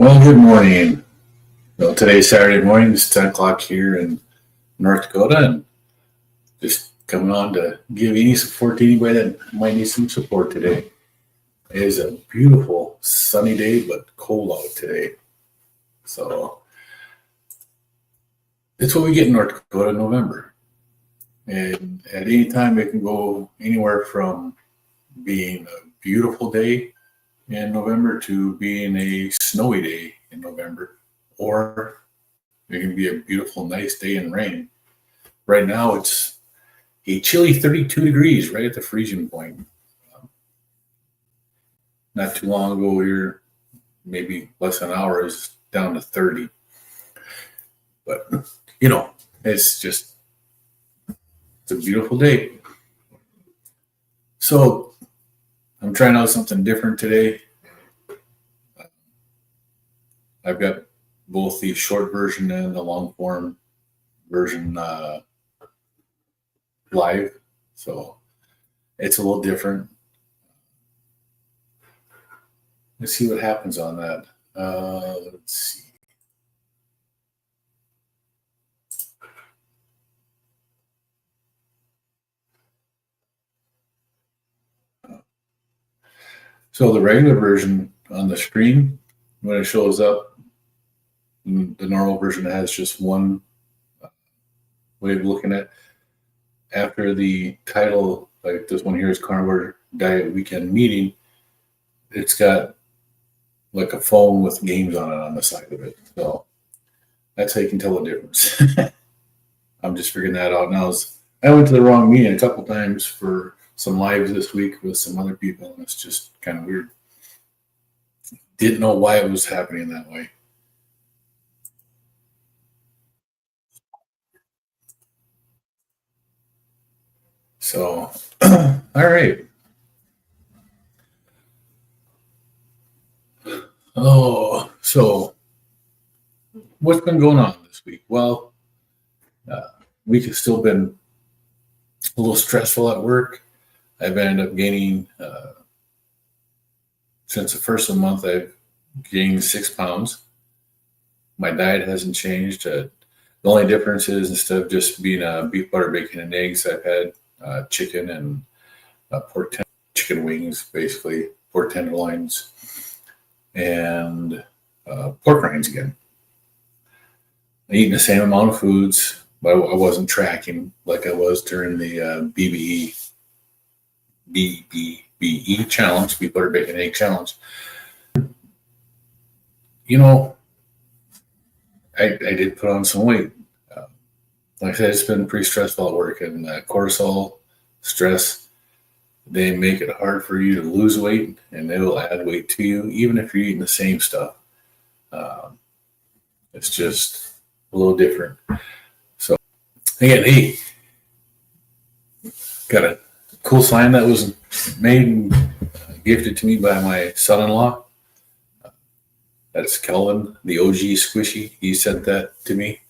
Well, good morning. Well, today's Saturday morning. It's 10 o'clock here in North Dakota, and just coming on to give any support to anybody that might need some support today. It is a beautiful sunny day, but cold out today. So it's what we get in North Dakota in November. And at any time, it can go anywhere from being a beautiful day in November to being a snowy day in November, or it can be a beautiful, nice day in rain. Right now, it's a chilly 32 degrees, right at the freezing point. Not too long ago, here, maybe less than an hour, is down to 30. But, it's a beautiful day. So I'm trying out something different today. I've got both the short version and the long form version live. So it's a little different. Let's see what happens on that. Let's see. So the regular version on the screen, when it shows up, the normal version has just one way of looking at. After the title, like this one here is Carnivore Diet Weekend Meeting, it's got like a phone with games on it on the side of it. So that's how you can tell the difference. I'm just figuring that out now. I went to the wrong meeting a couple times for some lives this week with some other people, and it's just kind of weird. Didn't know why it was happening that way. So, all right. Oh, so what's been going on this week? Well, week has still been a little stressful at work. I've ended up gaining, since the first of the month, I've gained 6 pounds. My diet hasn't changed. The only difference is instead of just being beef, butter, bacon, and eggs, I've had chicken and chicken wings, basically, pork tenderloins, and pork rinds again. I'm eating the same amount of foods, but I wasn't tracking like I was during the BBE challenge, beef, butter, bacon, egg challenge. I did put on some weight. Like I said, it's been pretty stressful at work, and cortisol, stress, they make it hard for you to lose weight, and they will add weight to you, even if you're eating the same stuff. It's just a little different. So, again, hey, got a cool sign that was made and gifted to me by my son-in-law. That's Kelvin, the OG Squishy. He sent that to me.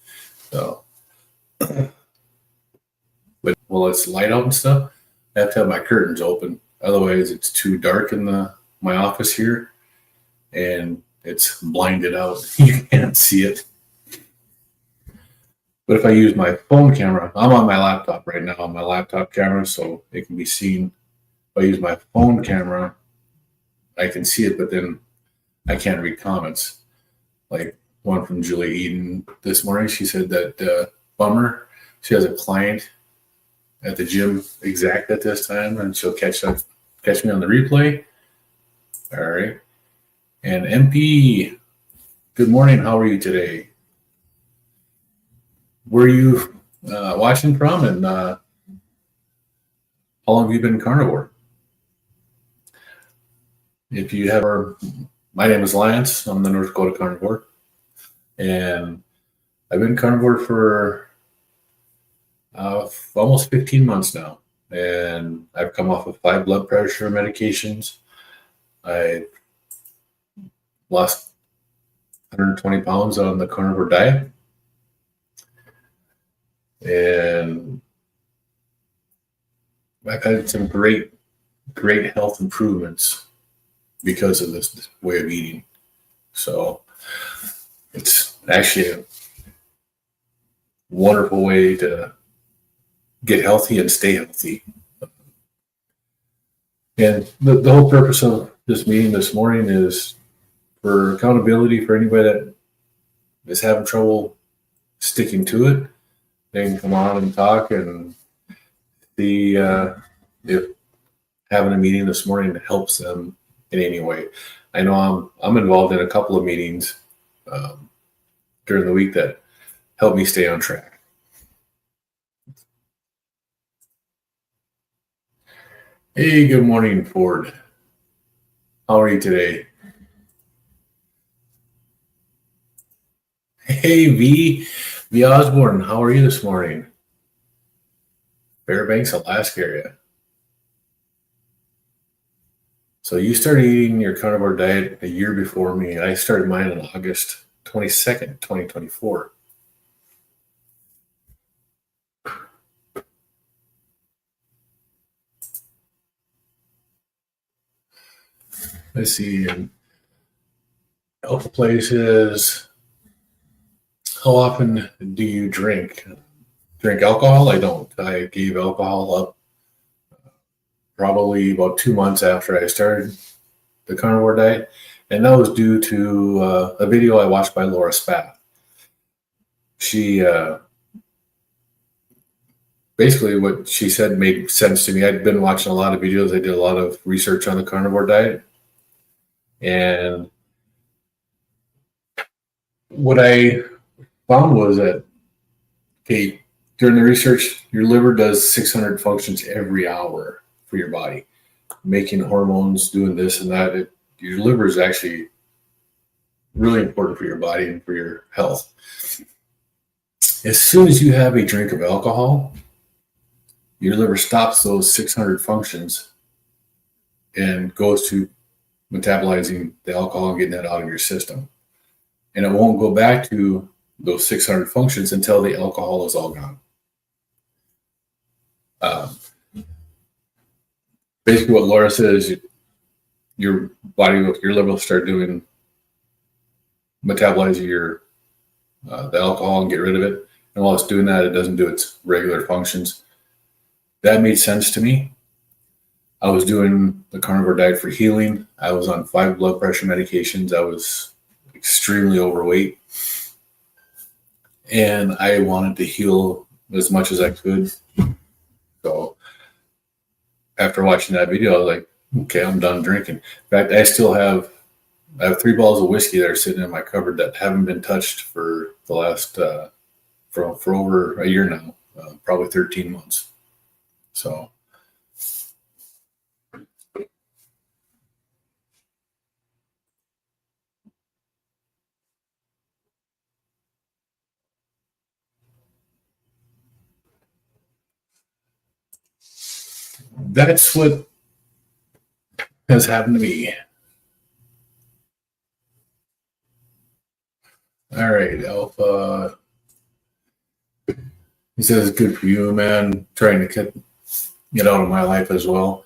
So, but while it's light out and stuff, I have to have my curtains open. Otherwise, it's too dark in my office here, and it's blinded out. You can't see it. But if I use my phone camera, I'm on my laptop right now on my laptop camera, so it can be seen. If I use my phone camera, I can see it, but then I can't read comments. Like one from Julie Eden this morning, she said that bummer. She has a client at the gym exact at this time, and she'll catch me on the replay. All right. And MP, good morning. How are you today? Where are you watching from, and how long have you been carnivore? If you have my name is Lance. I'm the North Dakota Carnivore, and I've been carnivore for almost 15 months now, and I've come off of 5 blood pressure medications. I lost 120 pounds on the carnivore diet, and I've had some great health improvements because of this way of eating. So it's actually a wonderful way to get healthy and stay healthy. And the whole purpose of this meeting this morning is for accountability for anybody that is having trouble sticking to it. They can come on and talk and see if having a meeting this morning helps them in any way. I know I'm involved in a couple of meetings during the week that help me stay on track. Hey, good morning, Ford. How are you today? Hey, V Osborne, how are you this morning? Fairbanks, Alaska area. So you started eating your carnivore diet a year before me. I started mine on August 22nd, 2024. Let's see. Alpha places. How often do you drink? Drink alcohol? I don't. I gave alcohol up probably about 2 months after I started the carnivore diet. And that was due to a video I watched by Laura Spath. She basically what she said made sense to me. I'd been watching a lot of videos. I did a lot of research on the carnivore diet. And what I found was that, okay, during the research, your liver does 600 functions every hour for your body, making hormones, doing this and that. Your liver is actually really important for your body and for your health. As soon as you have a drink of alcohol, your liver stops those 600 functions and goes to metabolizing the alcohol and getting that out of your system. And it won't go back to those 600 functions until the alcohol is all gone. Basically what Laura says, your body, your liver will start doing, metabolizing the alcohol and get rid of it. And while it's doing that, it doesn't do its regular functions. That made sense to me. I was doing the carnivore diet for healing. I was on 5 blood pressure medications. I was extremely overweight. And I wanted to heal as much as I could. So after watching that video, I was like, okay, I'm done drinking. In fact, I have 3 bottles of whiskey that are sitting in my cupboard that haven't been touched for the last, for over a year now, probably 13 months. So. That's what has happened to me. All right, Alpha. He says, good for you, man. Trying to get out of my life as well.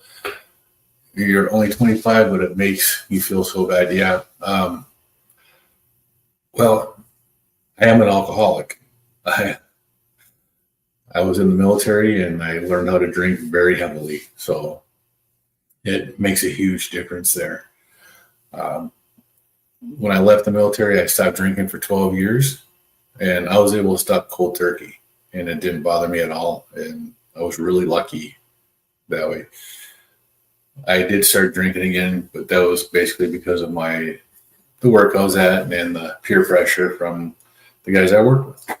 You're only 25, but it makes you feel so bad. Yeah. Well, I am an alcoholic. I was in the military and I learned how to drink very heavily. So it makes a huge difference there. When I left the military, I stopped drinking for 12 years and I was able to stop cold turkey and it didn't bother me at all. And I was really lucky that way. I did start drinking again, but that was basically because of the work I was at and the peer pressure from the guys I worked with.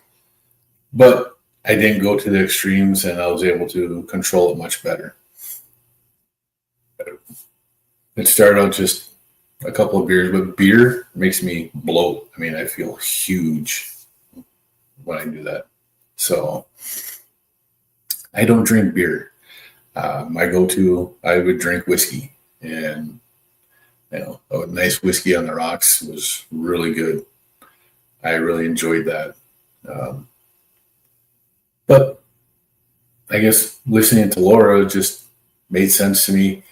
But I didn't go to the extremes and I was able to control it much better. It started out just a couple of beers, but beer makes me bloat. I mean, I feel huge when I do that. So I don't drink beer. I would drink whiskey, and a nice whiskey on the rocks was really good. I really enjoyed that. But I guess listening to Laura just made sense to me.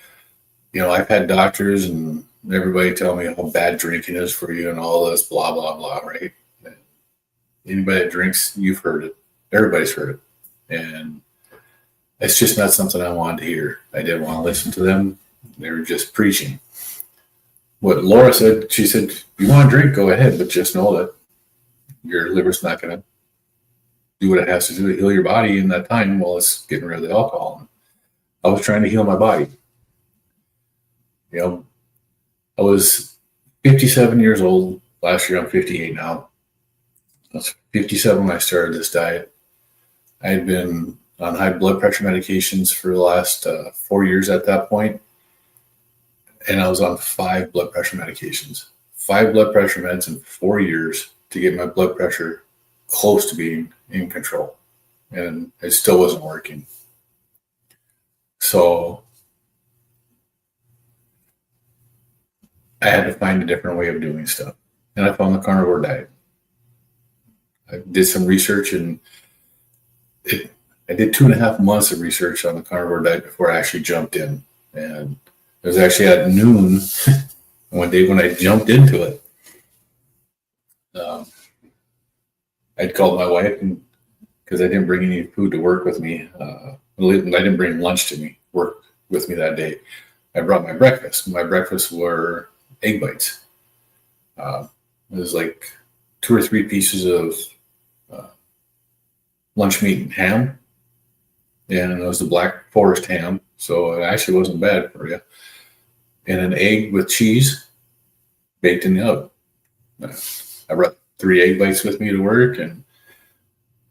I've had doctors and everybody tell me how bad drinking is for you and all this blah, blah, blah, right? Anybody that drinks, you've heard it. Everybody's heard it. And it's just not something I wanted to hear. I didn't want to listen to them. They were just preaching. What Laura said, she said, you want to drink, go ahead, but just know that your liver's not going to do what it has to do to heal your body in that time while it's getting rid of the alcohol. I was trying to heal my body. You know, I was 57 years old. Last year, I'm 58 now. I was 57 when I started this diet. I had been on high blood pressure medications for the last 4 years at that point. And I was on 5 blood pressure medications. 5 blood pressure meds in 4 years to get my blood pressure close to being in control. And it still wasn't working. So I had to find a different way of doing stuff. And I found the carnivore diet. I did some research, and I did 2.5 months of research on the carnivore diet before I actually jumped in. And it was actually at noon one day when I jumped into it. I'd called my wife because I didn't bring any food to work with me. I didn't bring lunch to work with me that day. I brought my breakfast. My breakfast were egg bites. It was like 2 or 3 pieces of lunch meat and ham. And it was the Black Forest ham. So it actually wasn't bad for you. And an egg with cheese baked in the oven. I brought 3 egg bites with me to work, and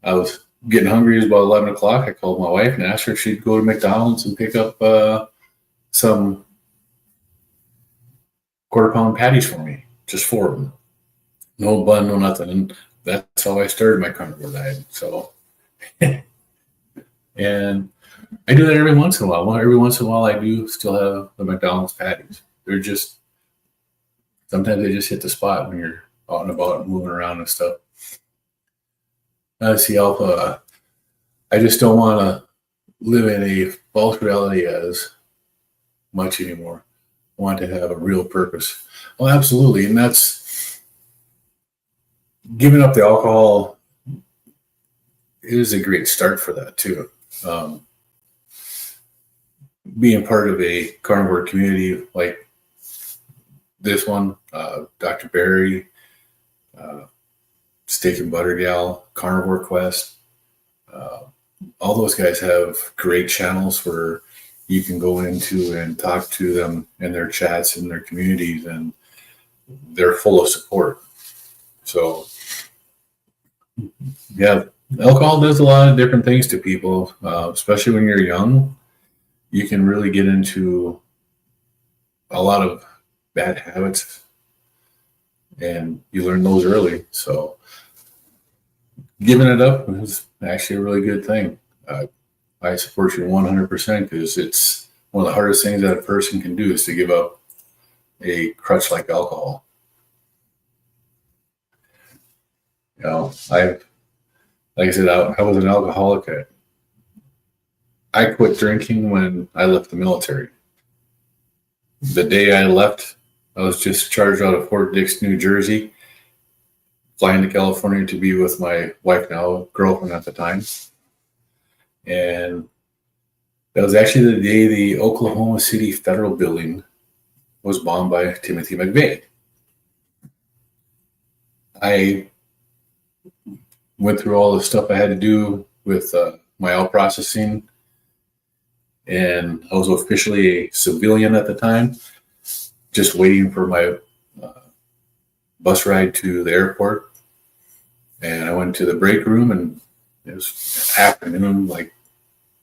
I was getting hungry. It was about 11 o'clock. I called my wife and asked her if she'd go to McDonald's and pick up some quarter-pound patties for me, just 4 of them. No bun, no nothing. And that's how I started my carnivore diet. So, and I do that every once in a while. Every once in a while, I do still have the McDonald's patties. They're just, sometimes they just hit the spot when you're out and about and moving around and stuff. See, Alpha, I just don't want to live in a false reality as much anymore. I want to have a real purpose. Well, absolutely. And that's giving up the alcohol is a great start for that too. Being part of a carnivore community like this one, Dr. Barry, Steak and Butter Gal, Carnivore Quest, all those guys have great channels where you can go into and talk to them in their chats in their communities, and they're full of support. So, yeah, alcohol does a lot of different things to people, especially when you're young. You can really get into a lot of bad habits, and you learn those early. So giving it up is actually a really good thing. I support you 100% because it's one of the hardest things that a person can do is to give up a crutch like alcohol. You know, like I said, I was an alcoholic. I quit drinking when I left the military. The day I left, I was just charged out of Fort Dix, New Jersey, flying to California to be with my wife now, girlfriend at the time. And that was actually the day the Oklahoma City Federal Building was bombed by Timothy McVeigh. I went through all the stuff I had to do with my out processing, and I was officially a civilian at the time, just waiting for my bus ride to the airport. And I went to the break room, and it was afternoon, like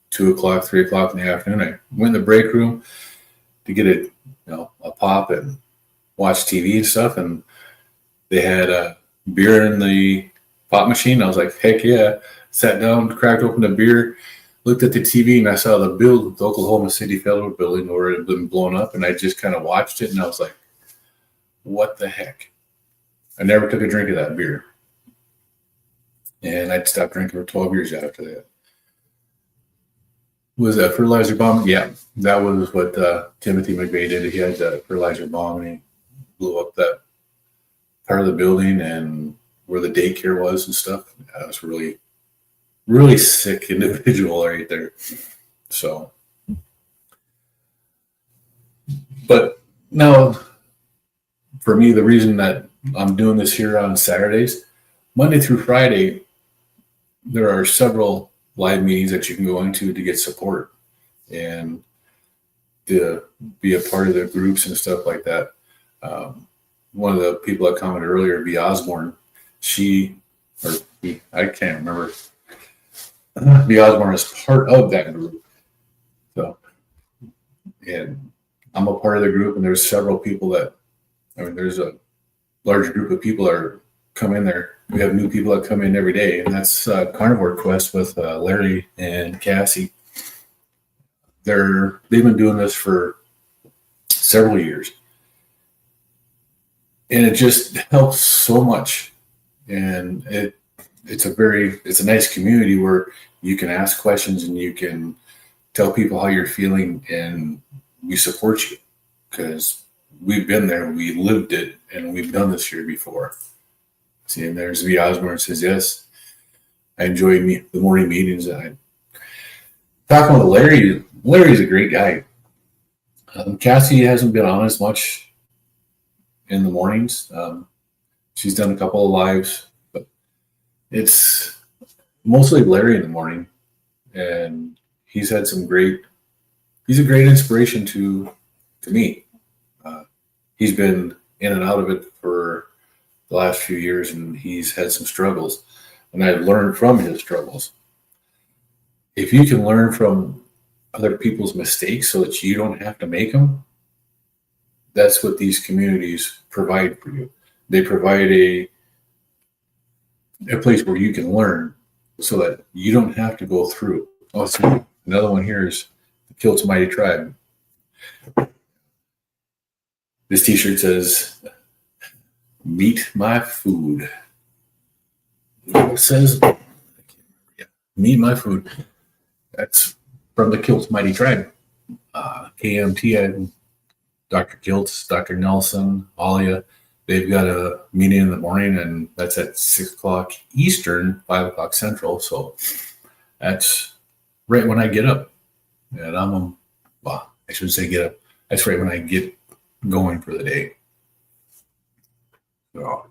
2 o'clock, 3 o'clock in the afternoon. I went in the break room to get a pop and watch TV and stuff. And they had a beer in the pop machine. I was like, heck yeah. Sat down, cracked open the beer, looked at the TV, and I saw the Oklahoma City Federal Building where it had been blown up. And I just kind of watched it, and I was like, what the heck? I never took a drink of that beer. And I'd stopped drinking for 12 years after that. Was that fertilizer bomb? Yeah, that was what Timothy McVeigh did. He had the fertilizer bomb and he blew up that part of the building and where the daycare was and stuff. That was really, really sick individual right there. So, but now for me, the reason that I'm doing this here on Saturdays, Monday through Friday, there are several live meetings that you can go into to get support and to be a part of the groups and stuff like that. One of the people that commented earlier, B. Osborne, I can't remember. B. Osborne is part of that group. So, and I'm a part of the group, and there's several people there's a large group of people that are come in there. We have new people that come in every day, and that's Carnivore Quest with Larry and Cassie. They've been doing this for several years, and it just helps so much. And it's a nice community where you can ask questions and you can tell people how you're feeling, and we support you because we've been there, we lived it, and we've done this here before. See, and there's V. Osborne says, yes, I enjoy the morning meetings. I talking with Larry. Larry's a great guy. Cassie hasn't been on as much in the mornings. She's done a couple of lives, but it's mostly Larry in the morning, and he's a great inspiration to me. He's been in and out of it for the last few years, and he's had some struggles, and I've learned from his struggles. If you can learn from other people's mistakes so that you don't have to make them, that's what these communities provide for you. They provide a place where you can learn so that you don't have to go through. Oh, so another one here is the Kiltz Mighty Tribe. This t-shirt says, "Meet my food." It says, "Meet my food." That's from the Kiltz Mighty Tribe. KMT and Dr. Kiltz, Dr. Nelson, Alia, they've got a meeting in the morning, and that's at 6 o'clock Eastern, 5 o'clock Central. So that's right when I get up. And I shouldn't say get up. That's right when I get going for the day. So.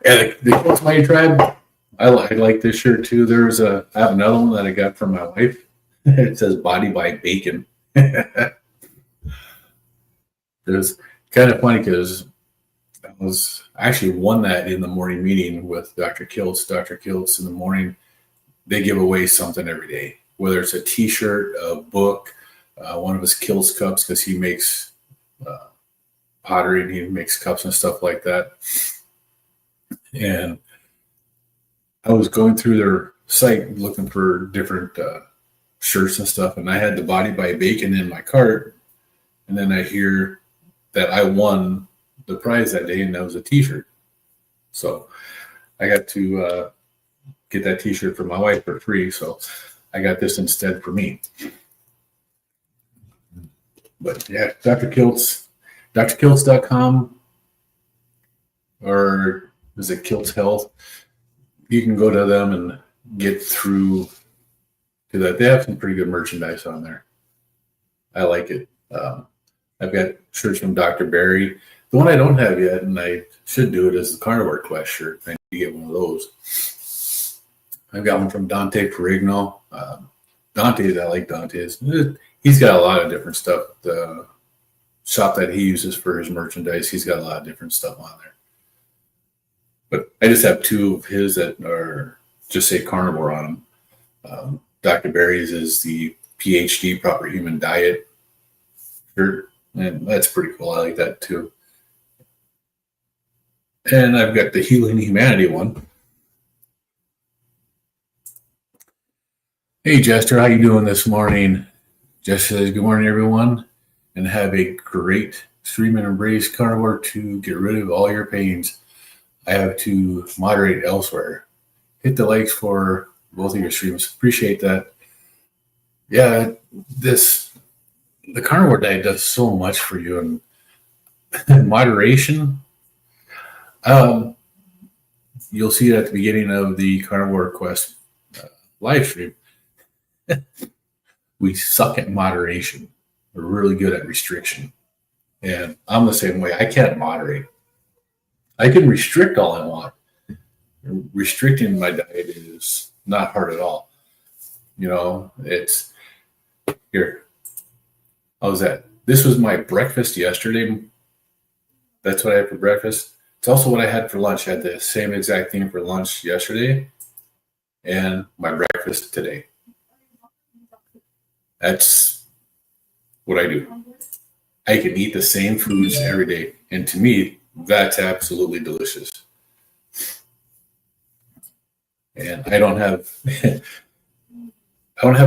And the Kiltz Mighty Tribe, I like this shirt too. I have another one that I got from my wife. It says "Body by Bacon." It was kind of funny because I actually won that in the morning meeting with Dr. Kiltz. Dr. Kiltz in the morning, they give away something every day, whether it's a T-shirt, a book, one of his Kiltz cups, because he makes pottery and he makes cups and stuff like that. And I was going through their site looking for different shirts and stuff, and I had the Body by Bacon in my cart, and then I hear that I won the prize that day, and that was a T-shirt. So I got to get that T-shirt for my wife for free, so I got this instead for me. But yeah, Dr. Kiltz, drkiltz.com, or is it Kiltz Health? You can go to them and get through to that. They have some pretty good merchandise on there. I like it. I've got shirts from Dr. Barry. The one I don't have yet, and I should do it, is the Carnivore Quest shirt. I need to get one of those. I've got one from Dante Perigno. I like Dante's. He's got a lot of different stuff. The shop that he uses for his merchandise, he's got a lot of different stuff on there. But I just have two of his that are just say carnivore on them. Dr. Barry's is the PhD Proper Human Diet shirt, and that's pretty cool. I like that too. And I've got the Healing Humanity one. Hey, Jester, how you doing this morning? Jester says, good morning, everyone, and have a great stream and embrace carnivore to get rid of all your pains. I have to moderate elsewhere. hit the likes for both of your streams. Appreciate that. Yeah, the carnivore diet does so much for you, and moderation. You'll see it at the beginning of the Carnivore Quest live stream. We suck at moderation. We're really good at restriction. And I'm the same way. I can't moderate. I can restrict all I want. Restricting my diet is not hard at all. It's here. How's that? This was my breakfast yesterday. That's what I had for breakfast. It's also what I had for lunch. I had the same exact thing for lunch yesterday and my breakfast today. That's what I do. I can eat the same foods every day. And to me, that's absolutely delicious. And I don't have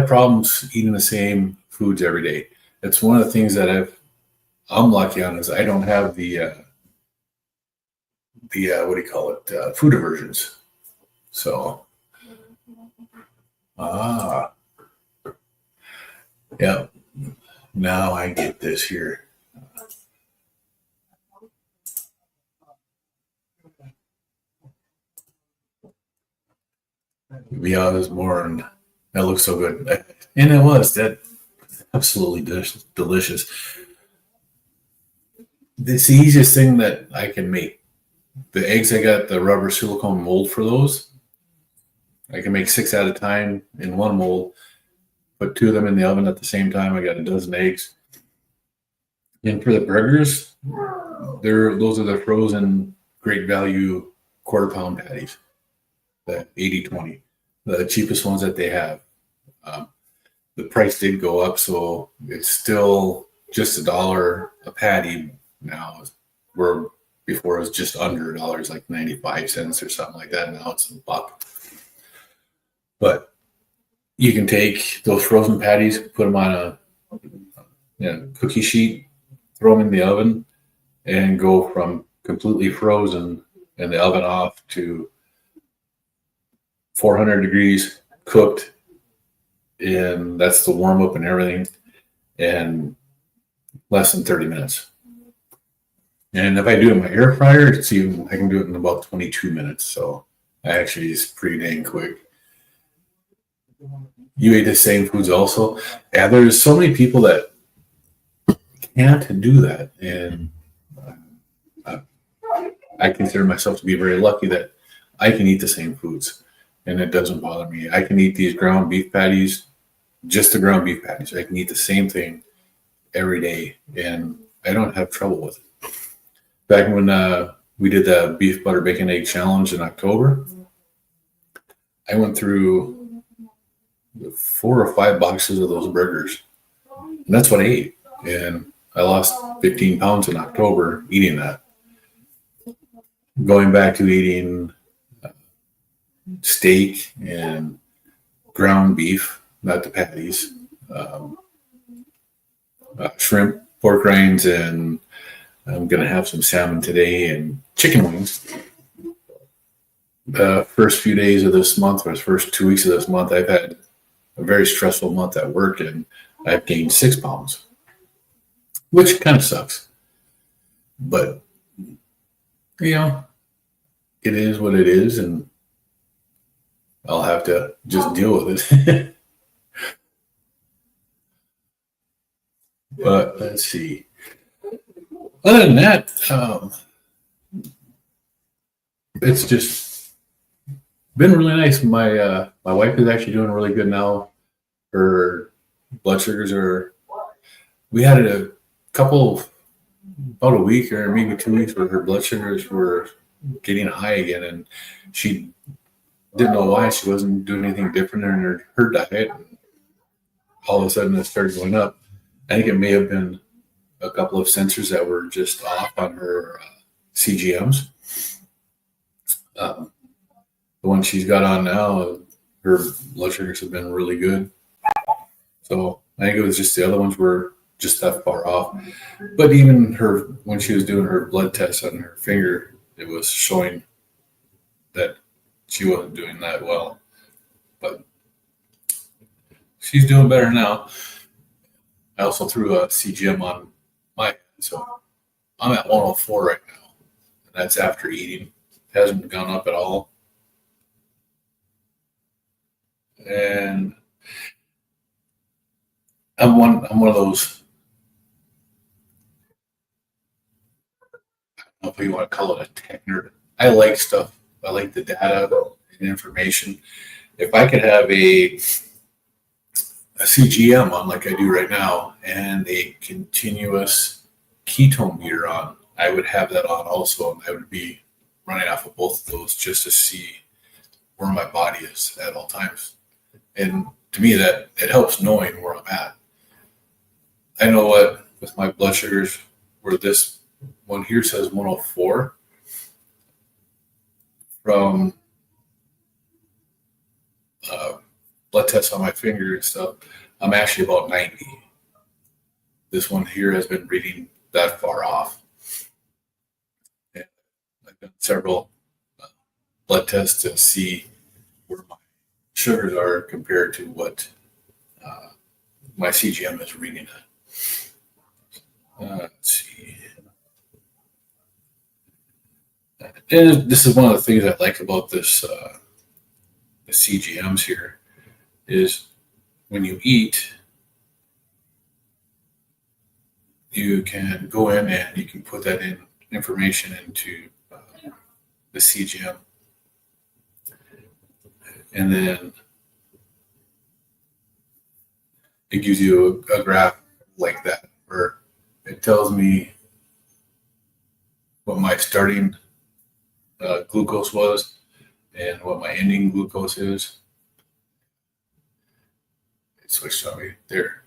problems eating the same foods every day. It's one of the things that I'm lucky on is I don't have the what do you call it? Food aversions. So, yeah. Now I get this here. Yeah, this morning. That looks so good. And it was that absolutely delicious. It's the easiest thing that I can make. The eggs, I got the rubber silicone mold for those. I can make 6 at a time in one mold. Put 2 of them in the oven at the same time. I got a dozen eggs. And for the burgers, those are the frozen Great Value quarter-pound patties, the 80-20, the cheapest ones that they have. The price did go up, so it's still just $1 a patty now. Where before it was just under $1, like 95 cents or something like that. Now it's $1. But you can take those frozen patties, put them on a cookie sheet, throw them in the oven, and go from completely frozen in the oven off to 400 degrees cooked. And that's the warm up and everything, and less than 30 minutes. And if I do it in my air fryer, I can do it in about 22 minutes. So actually it's pretty dang quick. You ate the same foods also. Yeah, there's so many people that can't do that. And I consider myself to be very lucky that I can eat the same foods and it doesn't bother me. I can eat these ground beef patties, just the ground beef patties. I can eat the same thing every day and I don't have trouble with it. Back when we did the beef butter bacon egg challenge in October, I went through 4 or 5 boxes of those burgers. And that's what I ate. And I lost 15 pounds in October eating that. Going back to eating steak and ground beef, not the patties, shrimp, pork rinds, and I'm going to have some salmon today and chicken wings. The first few days of this month, or the first 2 weeks of this month, I've had a very stressful month at work and I've gained 6 pounds, which kind of sucks. But, it is what it is and I'll have to just deal with it. But let's see. Other than that, it's just been really nice. My wife is actually doing really good now. Her blood sugars we had about a week or maybe 2 weeks where her blood sugars were getting high again, and she didn't know why. She wasn't doing anything different in her diet. All of a sudden it started going up. I think it may have been a couple of sensors that were just off on her CGMs. The one she's got on now, her blood sugars have been really good. So I think it was just the other ones were just that far off. But even when she was doing her blood test on her finger, it was showing that she wasn't doing that well, but she's doing better now. I also threw a CGM on my head, so I'm at 104 right now. And that's after eating. Hasn't gone up at all. And I'm one of those, I don't know if you want to call it a tech nerd. I like stuff. I like the data and information. If I could have a CGM on like I do right now and a continuous ketone meter on, I would have that on also. And I would be running off of both of those just to see where my body is at all times. And to me, that it helps knowing where I'm at. I know what with my blood sugars, where this one here says 104 from blood tests on my finger and stuff, I'm actually about 90. This one here has been reading that far off. And I've done several blood tests to see where my sugars are compared to what my CGM is reading at. Let's see. And this is one of the things I like about this the CGMs here is when you eat, you can go in and you can put that in information into the CGM. And then it gives you a graph like that where it tells me what my starting glucose was and what my ending glucose is. It switched on me there.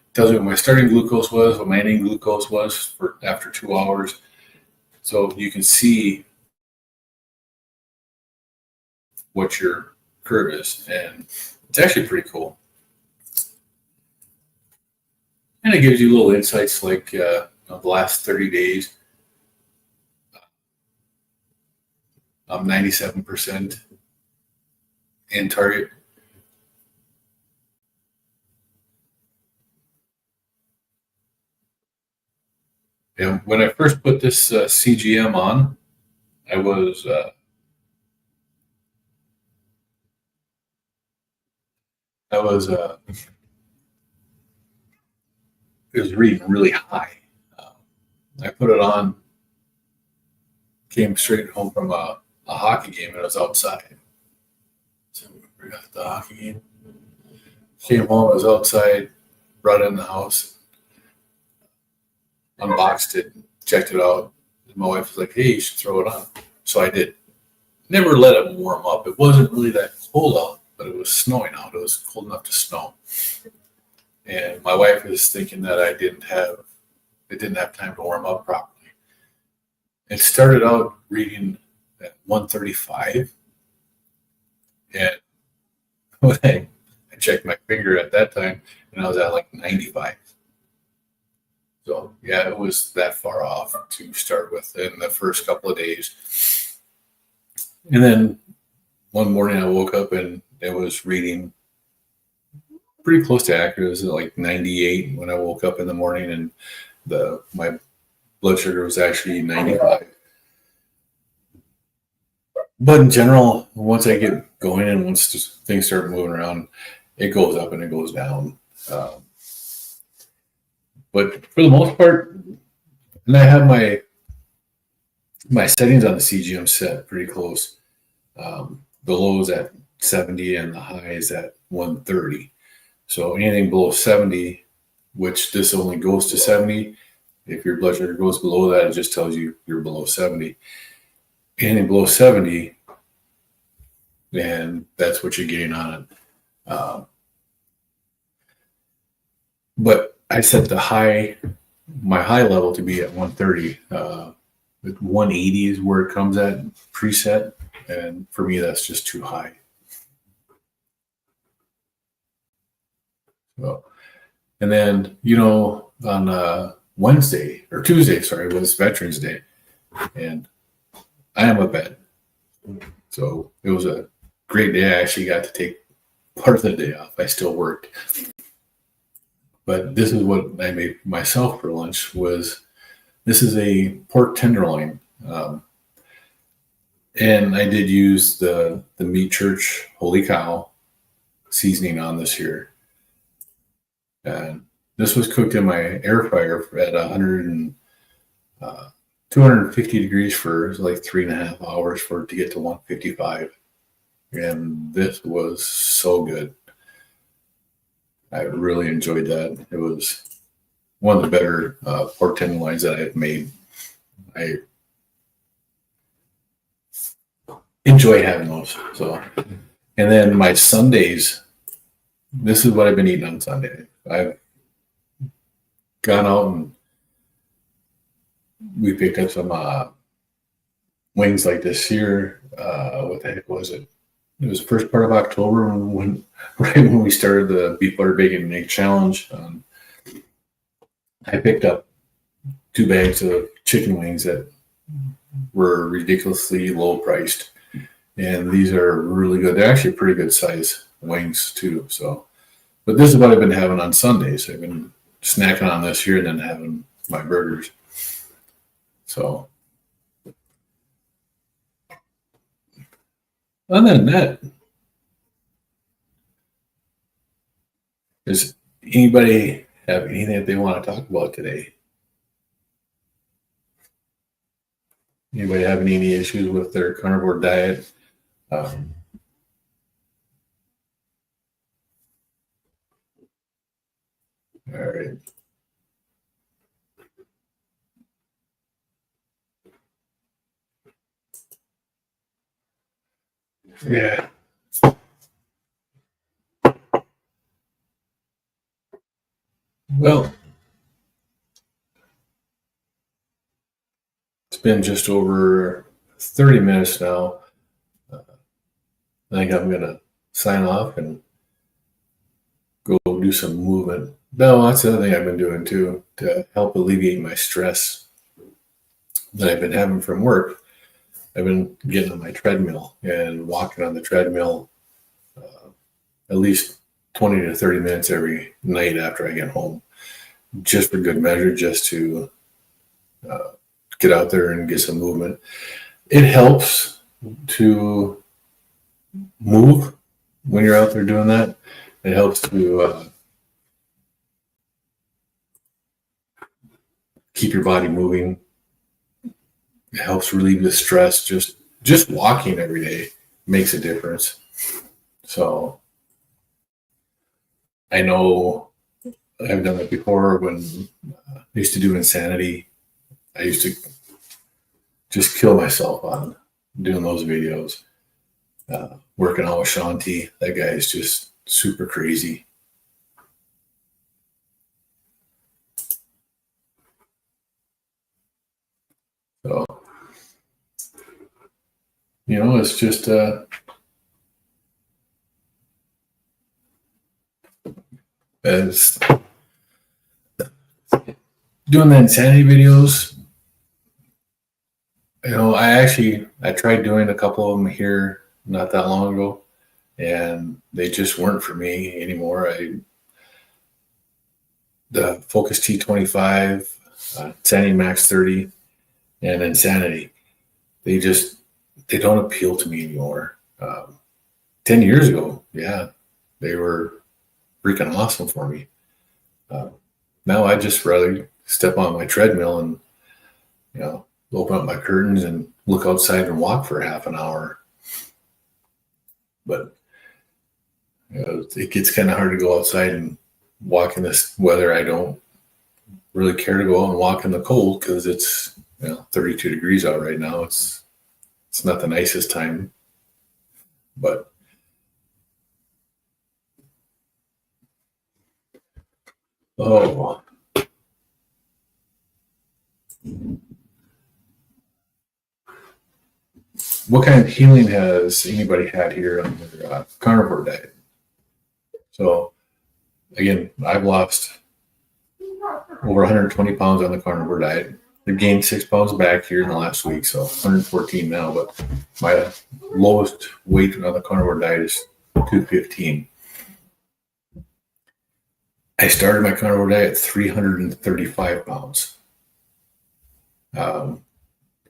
It tells me what my starting glucose was, what my ending glucose was for after 2 hours. So you can see what your curve is, and it's actually pretty cool. And it gives you little insights like the last 30 days. I'm 97% in target. And when I first put this CGM on, I was it was reading really high. I put it on, came straight home from a hockey game, and I was outside. So we got the hockey game. Came home, I was outside, brought it in the house, unboxed it, checked it out. And my wife was like, "Hey, you should throw it on." So I did. Never let it warm up. It wasn't really that cold out, but it was snowing out. It was cold enough to snow. And my wife was thinking that it didn't have time to warm up properly. It started out reading at 135. And when I checked my finger at that time, and I was at like 95. So yeah, it was that far off to start with in the first couple of days. And then one morning I woke up and it was reading pretty close to accurate. It was like 98 when I woke up in the morning, and my blood sugar was actually 95. But in general, once I get going and once things start moving around, it goes up and it goes down. But for the most part, and I have my settings on the CGM set pretty close. The low is at 70 and the high is at 130. So anything below 70, which this only goes to 70, if your blood sugar goes below that, it just tells you you're below 70. Anything below 70, and that's what you're getting on it. But I set my high level to be at 130. 180 is where it comes at preset, and for me, that's just too high. So, and then, on Tuesday, was Veterans Day, and I am a vet. So it was a great day. I actually got to take part of the day off. I still worked. But this is what I made myself for lunch. This is a pork tenderloin. And I did use the Meat Church Holy Cow seasoning on this here. And this was cooked in my air fryer at 250 degrees for like 3.5 hours for it to get to 155. And this was so good. I really enjoyed that. It was one of the better pork tenderloins that I've made. I enjoy having those. So, and then my Sundays, this is what I've been eating on Sunday. I've gone out and we picked up some wings like this here. What the heck was it? It was the first part of October right when we started the beef butter bacon and egg challenge. I picked up 2 bags of chicken wings that were ridiculously low priced, and these are really good. They're actually pretty good size wings too. So, but this is what I've been having on Sundays. I've been snacking on this here and then having my burgers. So, other than that, does anybody have anything that they want to talk about today? Anybody having any issues with their carnivore diet? All right. Yeah. Well, it's been just over 30 minutes now. I think I'm going to sign off and go do some movement. No, that's the other thing I've been doing too to help alleviate my stress that I've been having from work. I've been getting on my treadmill and walking on the treadmill at least 20 to 30 minutes every night after I get home, just for good measure, just to get out there and get some movement. It helps to move when you're out there doing that. It helps to keep your body moving. It helps relieve the stress. Just walking every day makes a difference. So I know I've done it before when I used to do Insanity. I used to just kill myself on doing those videos. Working out with Shanti. That guy is just super crazy. So, it's just as doing the Insanity videos. I tried doing a couple of them here not that long ago, and they just weren't for me anymore. The Focus T25, Insanity Max 30, and Insanity, they don't appeal to me anymore. 10 years ago, yeah, they were freaking awesome for me. Now I just rather step on my treadmill and, open up my curtains and look outside and walk for half an hour. But it gets kind of hard to go outside and walk in this weather. I don't really care to go out and walk in the cold because it's 32 degrees out right now. It's not the nicest time, but what kind of healing has anybody had here on their carnivore diet? So again, I've lost over 120 pounds on the carnivore diet. I gained 6 pounds back here in the last week, so 114 now. But my lowest weight on the carnivore diet is 215. I started my carnivore diet at 335 pounds.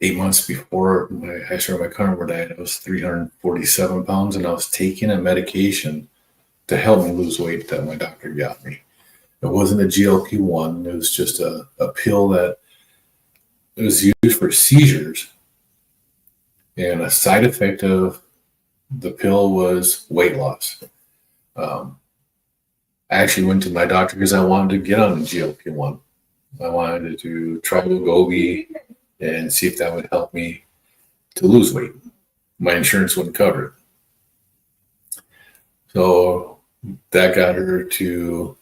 8 months before I started my carnivore diet, I was 347 pounds, and I was taking a medication to help me lose weight that my doctor got me. It wasn't a GLP-1. It was just a pill that it was used for seizures. And a side effect of the pill was weight loss. I actually went to my doctor because I wanted to get on the GLP-1. I wanted to try Wegovy and see if that would help me to lose weight. My insurance wouldn't cover it. So that got her to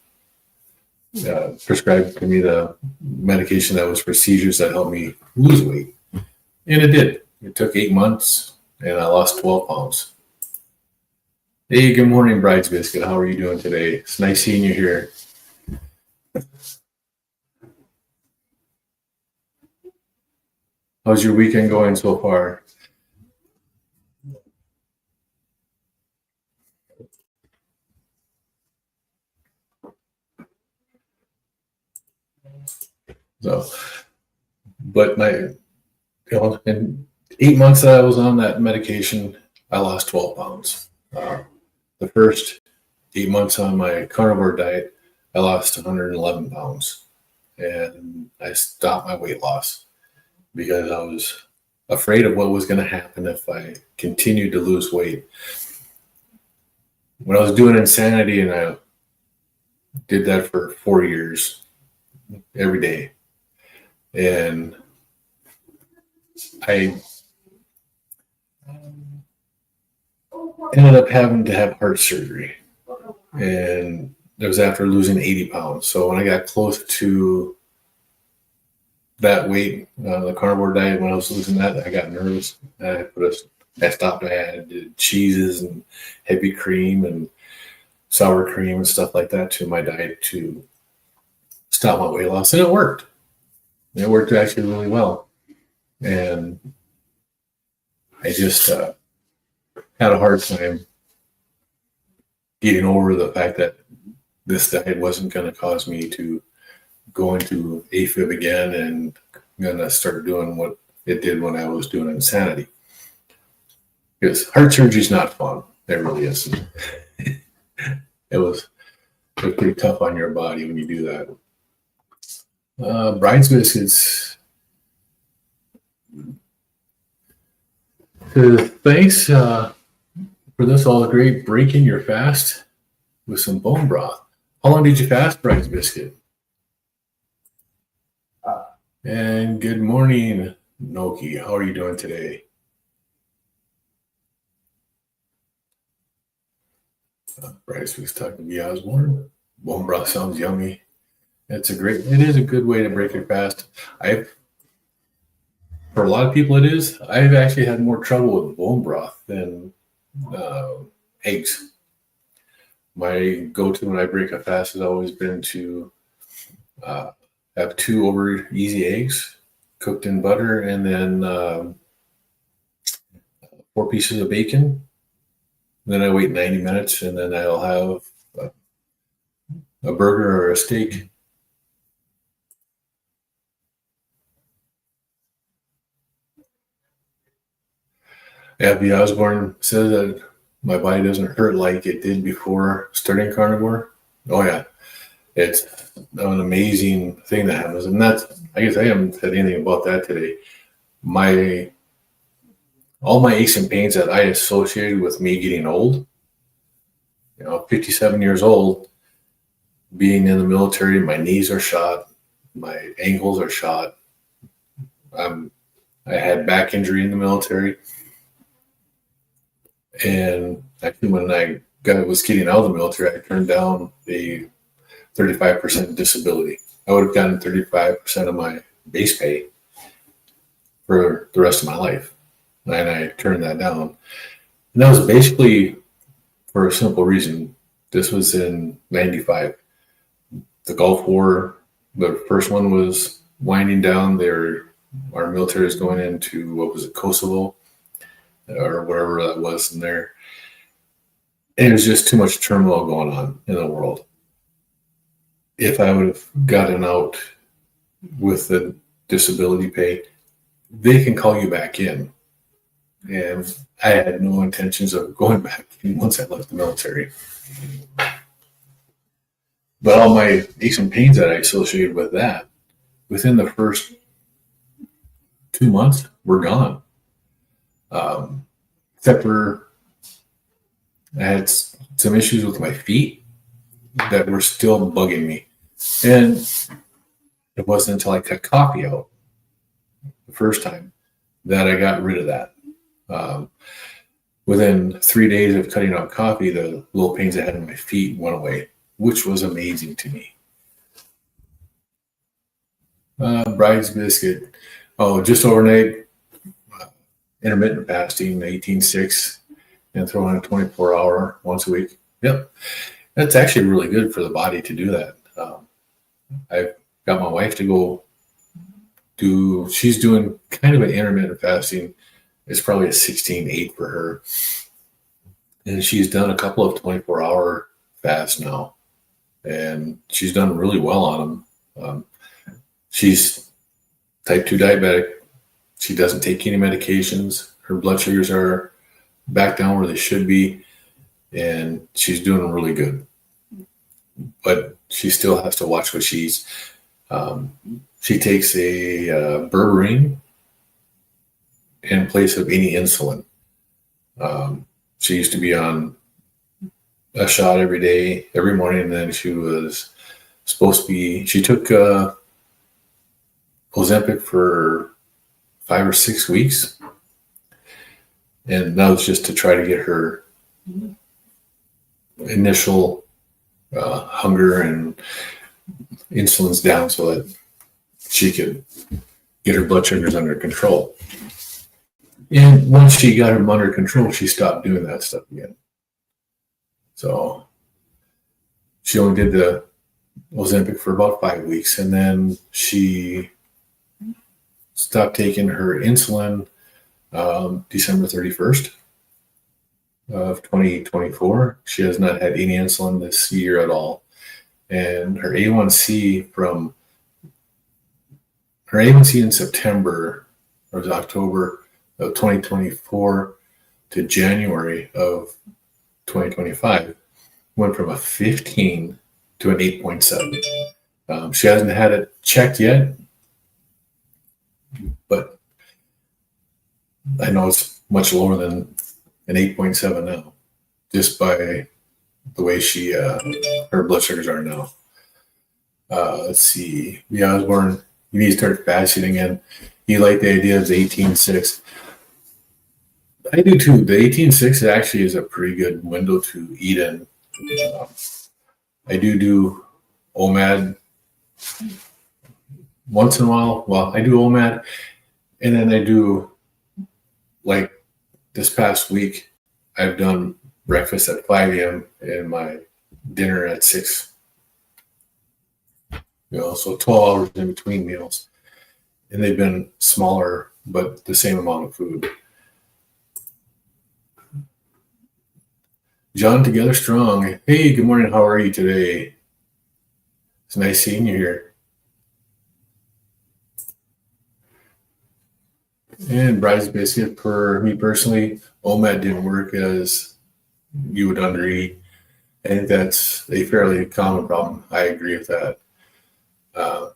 prescribe to me the medication that was for seizures that helped me lose weight. And it did. It took 8 months and I lost 12 pounds. Hey, good morning, Bride's Biscuit. How are you doing today? It's nice seeing you here. How's your weekend going so far? So, but in 8 months that I was on that medication, I lost 12 pounds. The first 8 months on my carnivore diet, I lost 111 pounds. And I stopped my weight loss because I was afraid of what was going to happen if I continued to lose weight. When I was doing Insanity, and I did that for 4 years, every day. And I ended up having to have heart surgery. And it was after losing 80 pounds. So when I got close to that weight, the carnivore diet, when I was losing that, I got nervous. I stopped. I added cheeses and heavy cream and sour cream and stuff like that to my diet to stop my weight loss. And it worked. It worked actually really well. And I just had a hard time getting over the fact that this diet wasn't going to cause me to go into AFib again and going to start doing what it did when I was doing Insanity. Because heart surgery is not fun. It really isn't. It was pretty tough on your body when you do that. Bride's Biscuits. Thanks for this all great breaking your fast with some bone broth. How long did you fast, Bride's Biscuit? And good morning, Noki. How are you doing today? Bryce was talking to me. Osborne. Bone broth sounds yummy. It is a good way to break your fast. For a lot of people it is. I've actually had more trouble with bone broth than eggs. My go-to when I break a fast has always been to have 2 over easy eggs cooked in butter, and then 4 pieces of bacon. Then I wait 90 minutes, and then I'll have a burger or a steak. Abby Osborne says that my body doesn't hurt like it did before starting carnivore. Oh yeah, it's an amazing thing that happens, and I guess I haven't said anything about that today. All my aches and pains that I associated with me getting old, 57 years old, being in the military, my knees are shot, my ankles are shot. I had back injury in the military. And actually, when I was getting out of the military, I turned down a 35% disability. I would have gotten 35% of my base pay for the rest of my life. And I turned that down. And that was basically for a simple reason. This was in 95. The Gulf War, the first one was winding down. Our military is going into, what was it, Kosovo or whatever that was in there. And there's just too much turmoil going on in the world. If I would have gotten out with the disability pay, they can call you back in. And I had no intentions of going back in once I left the military. But all my aches and pains that I associated with that, within the first 2 months, were gone. Except for I had some issues with my feet that were still bugging me. And it wasn't until I cut coffee out the first time that I got rid of that. Within 3 days of cutting out coffee, the little pains I had in my feet went away, which was amazing to me. Bride's biscuit. Oh, just overnight, intermittent fasting, 18-6, and throw in a 24-hour once a week. Yep. That's actually really good for the body to do that. I've got my wife to go she's doing kind of an intermittent fasting. It's probably a 16-8 for her. And she's done a couple of 24-hour fasts now. And she's done really well on them. She's type 2 diabetic. She doesn't take any medications. Her blood sugars are back down where they should be. And she's doing really good. But she still has to watch what she eats. She takes a berberine in place of any insulin. She used to be on a shot every day, every morning, and then she was supposed to be, she took Ozempic for 5 or 6 weeks. And that was just to try to get her initial hunger and insulin's down so that she could get her blood sugars under control. And once she got them under control, she stopped doing that stuff again. So she only did the Ozempic for about 5 weeks, and then she stopped taking her insulin December 31st of 2024. She has not had any insulin this year at all. And her A1C in September, or was October of 2024 to January of 2025, went from a 15 to an 8.7. She hasn't had it checked yet, but I know it's much lower than an 8.7 now, just by the way her blood sugars are now. Let's see. Yeah, Osborne, you need to start fasting again. You like the idea of the 18-6. I do too. The 18-6 actually is a pretty good window to eat in. I do OMAD once in a while. Well, I do OMAD, and then I do, like this past week, I've done breakfast at 5 a.m. and my dinner at 6. So 12 hours in between meals. And they've been smaller, but the same amount of food. John, Together Strong. Hey, good morning. How are you today? It's nice seeing you here. And Bryce Biscuit, for me personally, OMAD didn't work as you would undereat. I think that's a fairly common problem. I agree with that.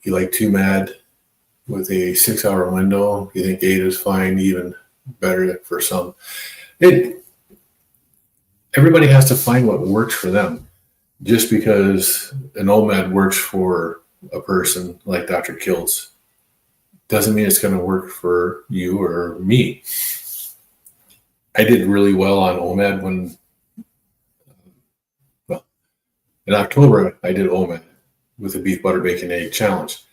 You like 2MAD with a 6-hour window. You think 8 is fine, even better for some. Everybody has to find what works for them. Just because an OMAD works for a person like Dr. Kiltz doesn't mean it's going to work for you or me. I did really well on OMAD in October, I did OMAD with the beef, butter, bacon, egg challenge.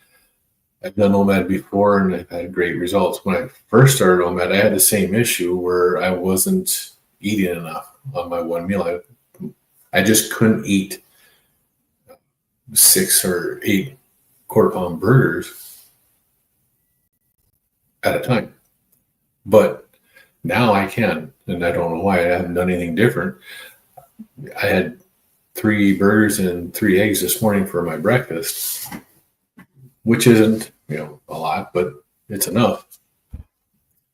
I've done OMAD before and I've had great results. When I first started OMAD, I had the same issue where I wasn't eating enough on my one meal. I just couldn't eat 6 or 8 quarter-pound burgers at a time. But now I can, and I don't know why. I haven't done anything different. I had 3 burgers and 3 eggs this morning for my breakfast, which isn't, a lot, but it's enough.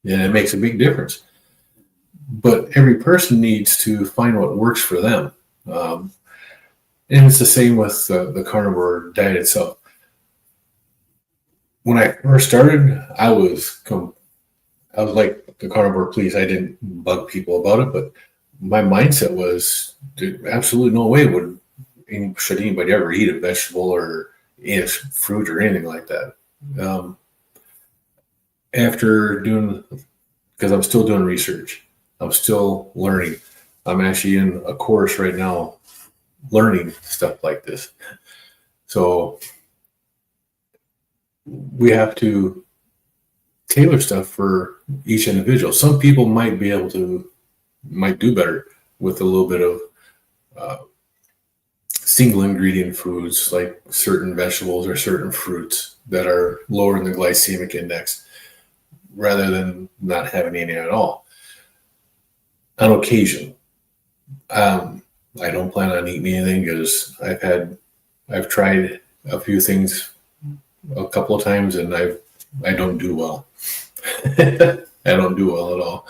And it makes a big difference. But every person needs to find what works for them. And it's the same with the carnivore diet itself. When I first started, I was like the carnivore police. I didn't bug people about it, but my mindset was, absolutely no way should anybody ever eat a vegetable or eat fruit or anything like that. Because I'm still doing research, I'm still learning. I'm actually in a course right now learning stuff like this. So we have to tailor stuff for each individual. Some people might do better with a little bit of single ingredient foods, like certain vegetables or certain fruits that are lower in the glycemic index, rather than not having any at all. On occasion, I don't plan on eating anything because I've tried a few things a couple of times and I don't do well. I don't do well at all.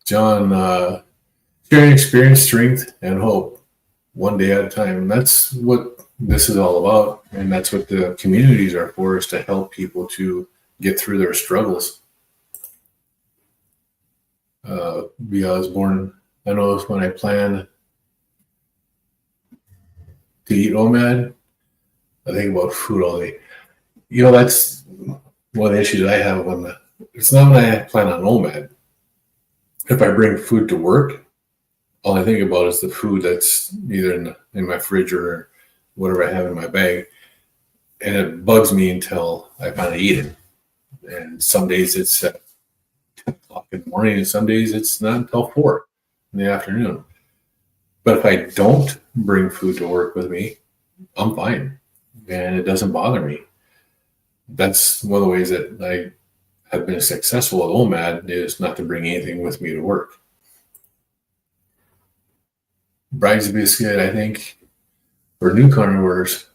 John, sharing experience, strength, and hope, one day at a time. And that's what this is all about, and that's what the communities are for, is to help people to get through their struggles. Osborne, I know when I plan to eat OMAD, I think about food all day. That's one of the issues I have it's not when I plan on OMAD. If I bring food to work, all I think about is the food that's either in my fridge or whatever I have in my bag. And it bugs me until I finally eat it. And some days it's at 10 o'clock in the morning, and some days it's not until 4 in the afternoon. But if I don't bring food to work with me, I'm fine. And it doesn't bother me. That's one of the ways that I have been successful at OMAD, is not to bring anything with me to work. Bride's Biscuit, I think, for new carnivores,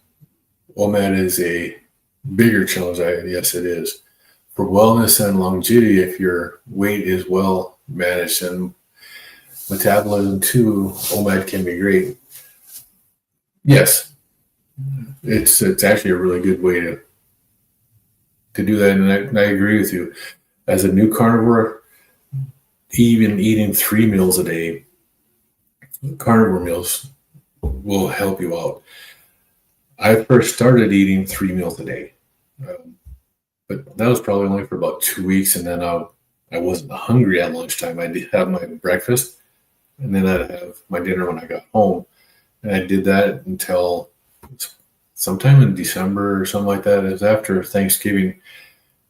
OMAD is a bigger challenge. Yes, it is. For wellness and longevity, if your weight is well managed and metabolism too, OMAD can be great. Yes, it's actually a really good way to do that. And I agree with you. As a new carnivore, even eating 3 meals a day, carnivore meals, will help you out. I first started eating 3 meals a day, but that was probably only for about 2 weeks. And then I wasn't hungry at lunchtime. I did have my breakfast, and then I'd have my dinner when I got home. And I did that until sometime in December or something like that. It was after Thanksgiving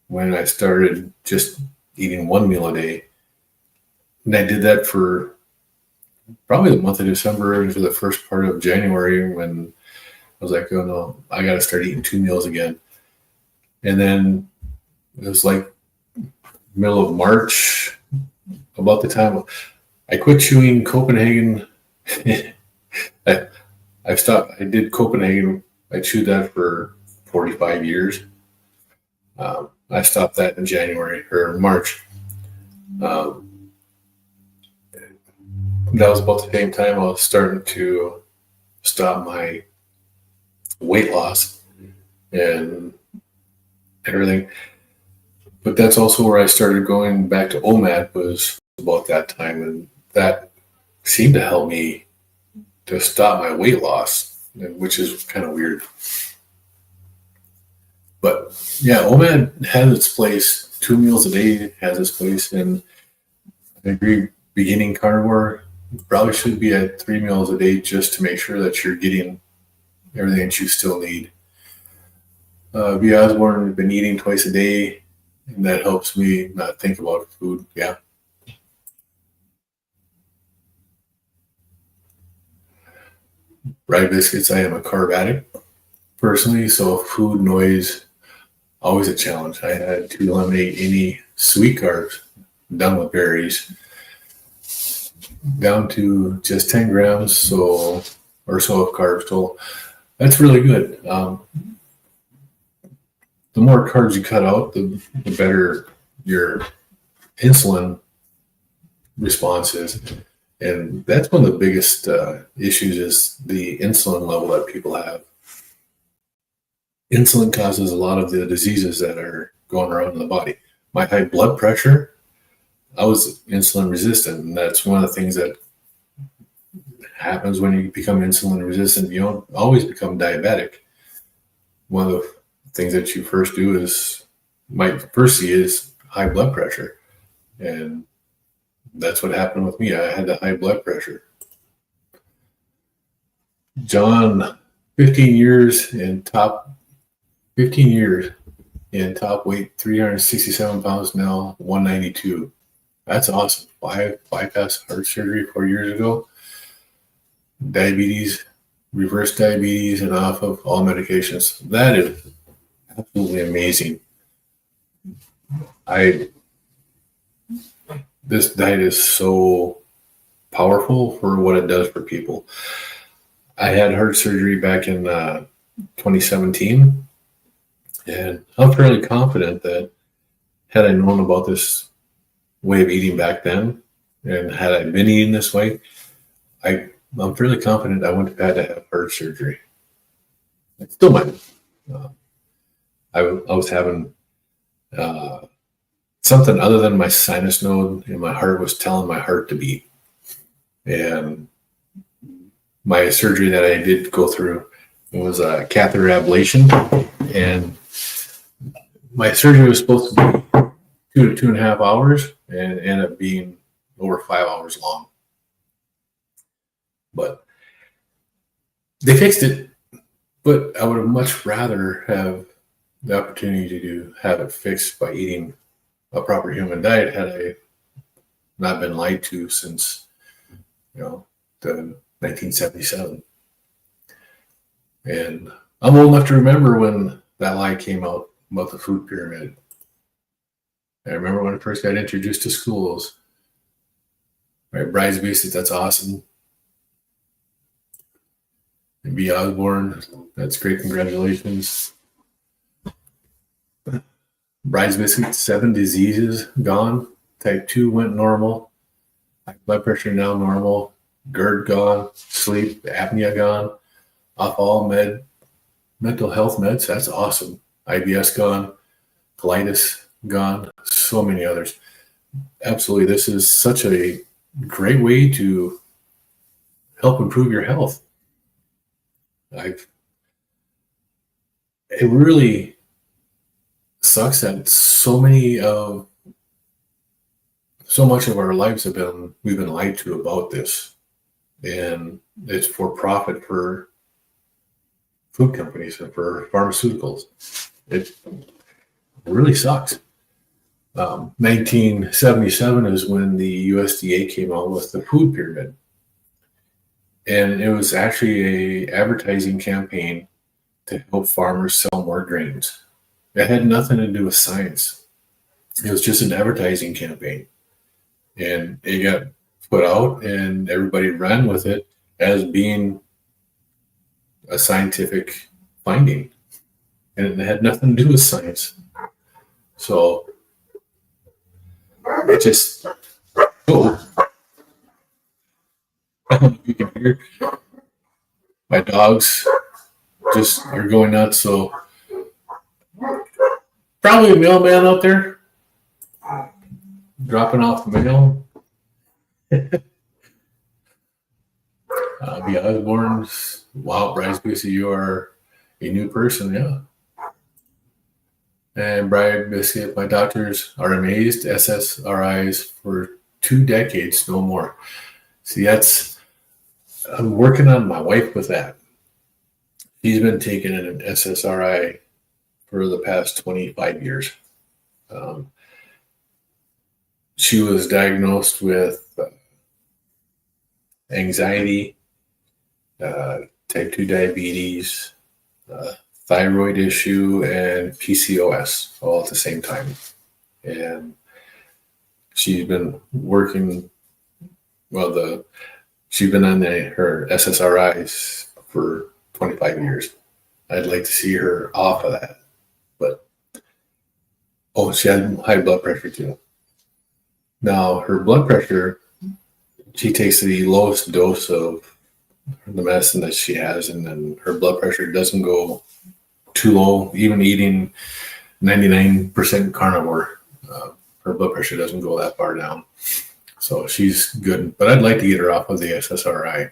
when I started just eating 1 meal a day. And I did that for probably the month of December and for the first part of January, when I was like, oh no, I got to start eating 2 meals again. And then it was like middle of March, about the time I quit chewing Copenhagen. I stopped. I did Copenhagen. I chewed that for 45 years. I stopped that in January or March. That was about the same time I was starting to stop my weight loss and everything. But that's also where I started going back to OMAD, was about that time. And that seemed to help me to stop my weight loss, which is kind of weird. But yeah, OMAD has its place. 2 meals a day has its place. And I agree, beginning carnivore probably should be at 3 meals a day, just to make sure that you're getting everything that you still need. V. Osborne, I've been eating twice a day, and that helps me not think about food. Yeah. Rye biscuits, I am a carb addict personally, so food noise always a challenge. I had to eliminate any sweet carbs, done with berries, down to just 10 grams or so of carbs total. That's really good. The more carbs you cut out, the better your insulin response is. And that's one of the biggest issues is the insulin level that people have. Insulin causes a lot of the diseases that are going around in the body. My high blood pressure, I was insulin resistant, and that's one of the things that happens when you become insulin resistant. You don't always become diabetic. One of the things that you first do might first see is high blood pressure. And that's what happened with me. I had the high blood pressure. John, 15 years in top weight, 367 pounds now, 192. That's awesome. I bypassed heart surgery 4 years ago. Diabetes, reverse diabetes, and off of all medications. That is absolutely amazing. This diet is so powerful for what it does for people. I had heart surgery back in 2017, and I'm fairly confident that had I known about this way of eating back then, and had I been eating this way, I'm fairly confident I wouldn't have had to have heart surgery. I still might. I was having something other than my sinus node in my heart was telling my heart to beat. And my surgery that I did go through, it was a catheter ablation. And my surgery was supposed to be 2 to 2.5 hours and ended up being over 5 hours long. But they fixed it. But I would have much rather have the opportunity to have it fixed by eating a proper human diet had I not been lied to since, the 1977. And I'm old enough to remember when that lie came out about the food pyramid. I remember when I first got introduced to schools. Right, Bride's Biscuits, that's awesome. And B. Osborne, that's great, congratulations. Bride's Biscuits, 7 diseases gone. Type 2 went normal. High blood pressure now normal. GERD gone. Sleep apnea gone. Off all mental health meds. That's awesome. IBS gone. Colitis gone. So many others. Absolutely. This is such a great way to help improve your health. It really sucks that so much of our lives we've been lied to about this, and it's for profit for food companies and for pharmaceuticals. It really sucks. 1977 is when the USDA came out with the food pyramid, and it was actually a advertising campaign to help farmers sell more grains. It had nothing to do with science. It was just an advertising campaign. And it got put out and everybody ran with it as being a scientific finding. And it had nothing to do with science. So it just, you can hear my dogs just are going nuts. So probably a mailman out there dropping off the mail. The Osborne's, wow, Bryce Biscuit, you are a new person, yeah. And Brian Biscuit, my doctors are amazed. SSRIs for 2 decades, no more. See, I'm working on my wife with that. She's been taking an SSRI for the past 25 years. She was diagnosed with anxiety, type 2 diabetes, thyroid issue and PCOS all at the same time. And she's been working, she's been on her SSRIs for 25 years. I'd like to see her off of that. But, she had high blood pressure too. Now, her blood pressure, she takes the lowest dose of the medicine that she has, and then her blood pressure doesn't go too low. Even eating 99% carnivore, her blood pressure doesn't go that far down. So she's good. But I'd like to get her off of the SSRI.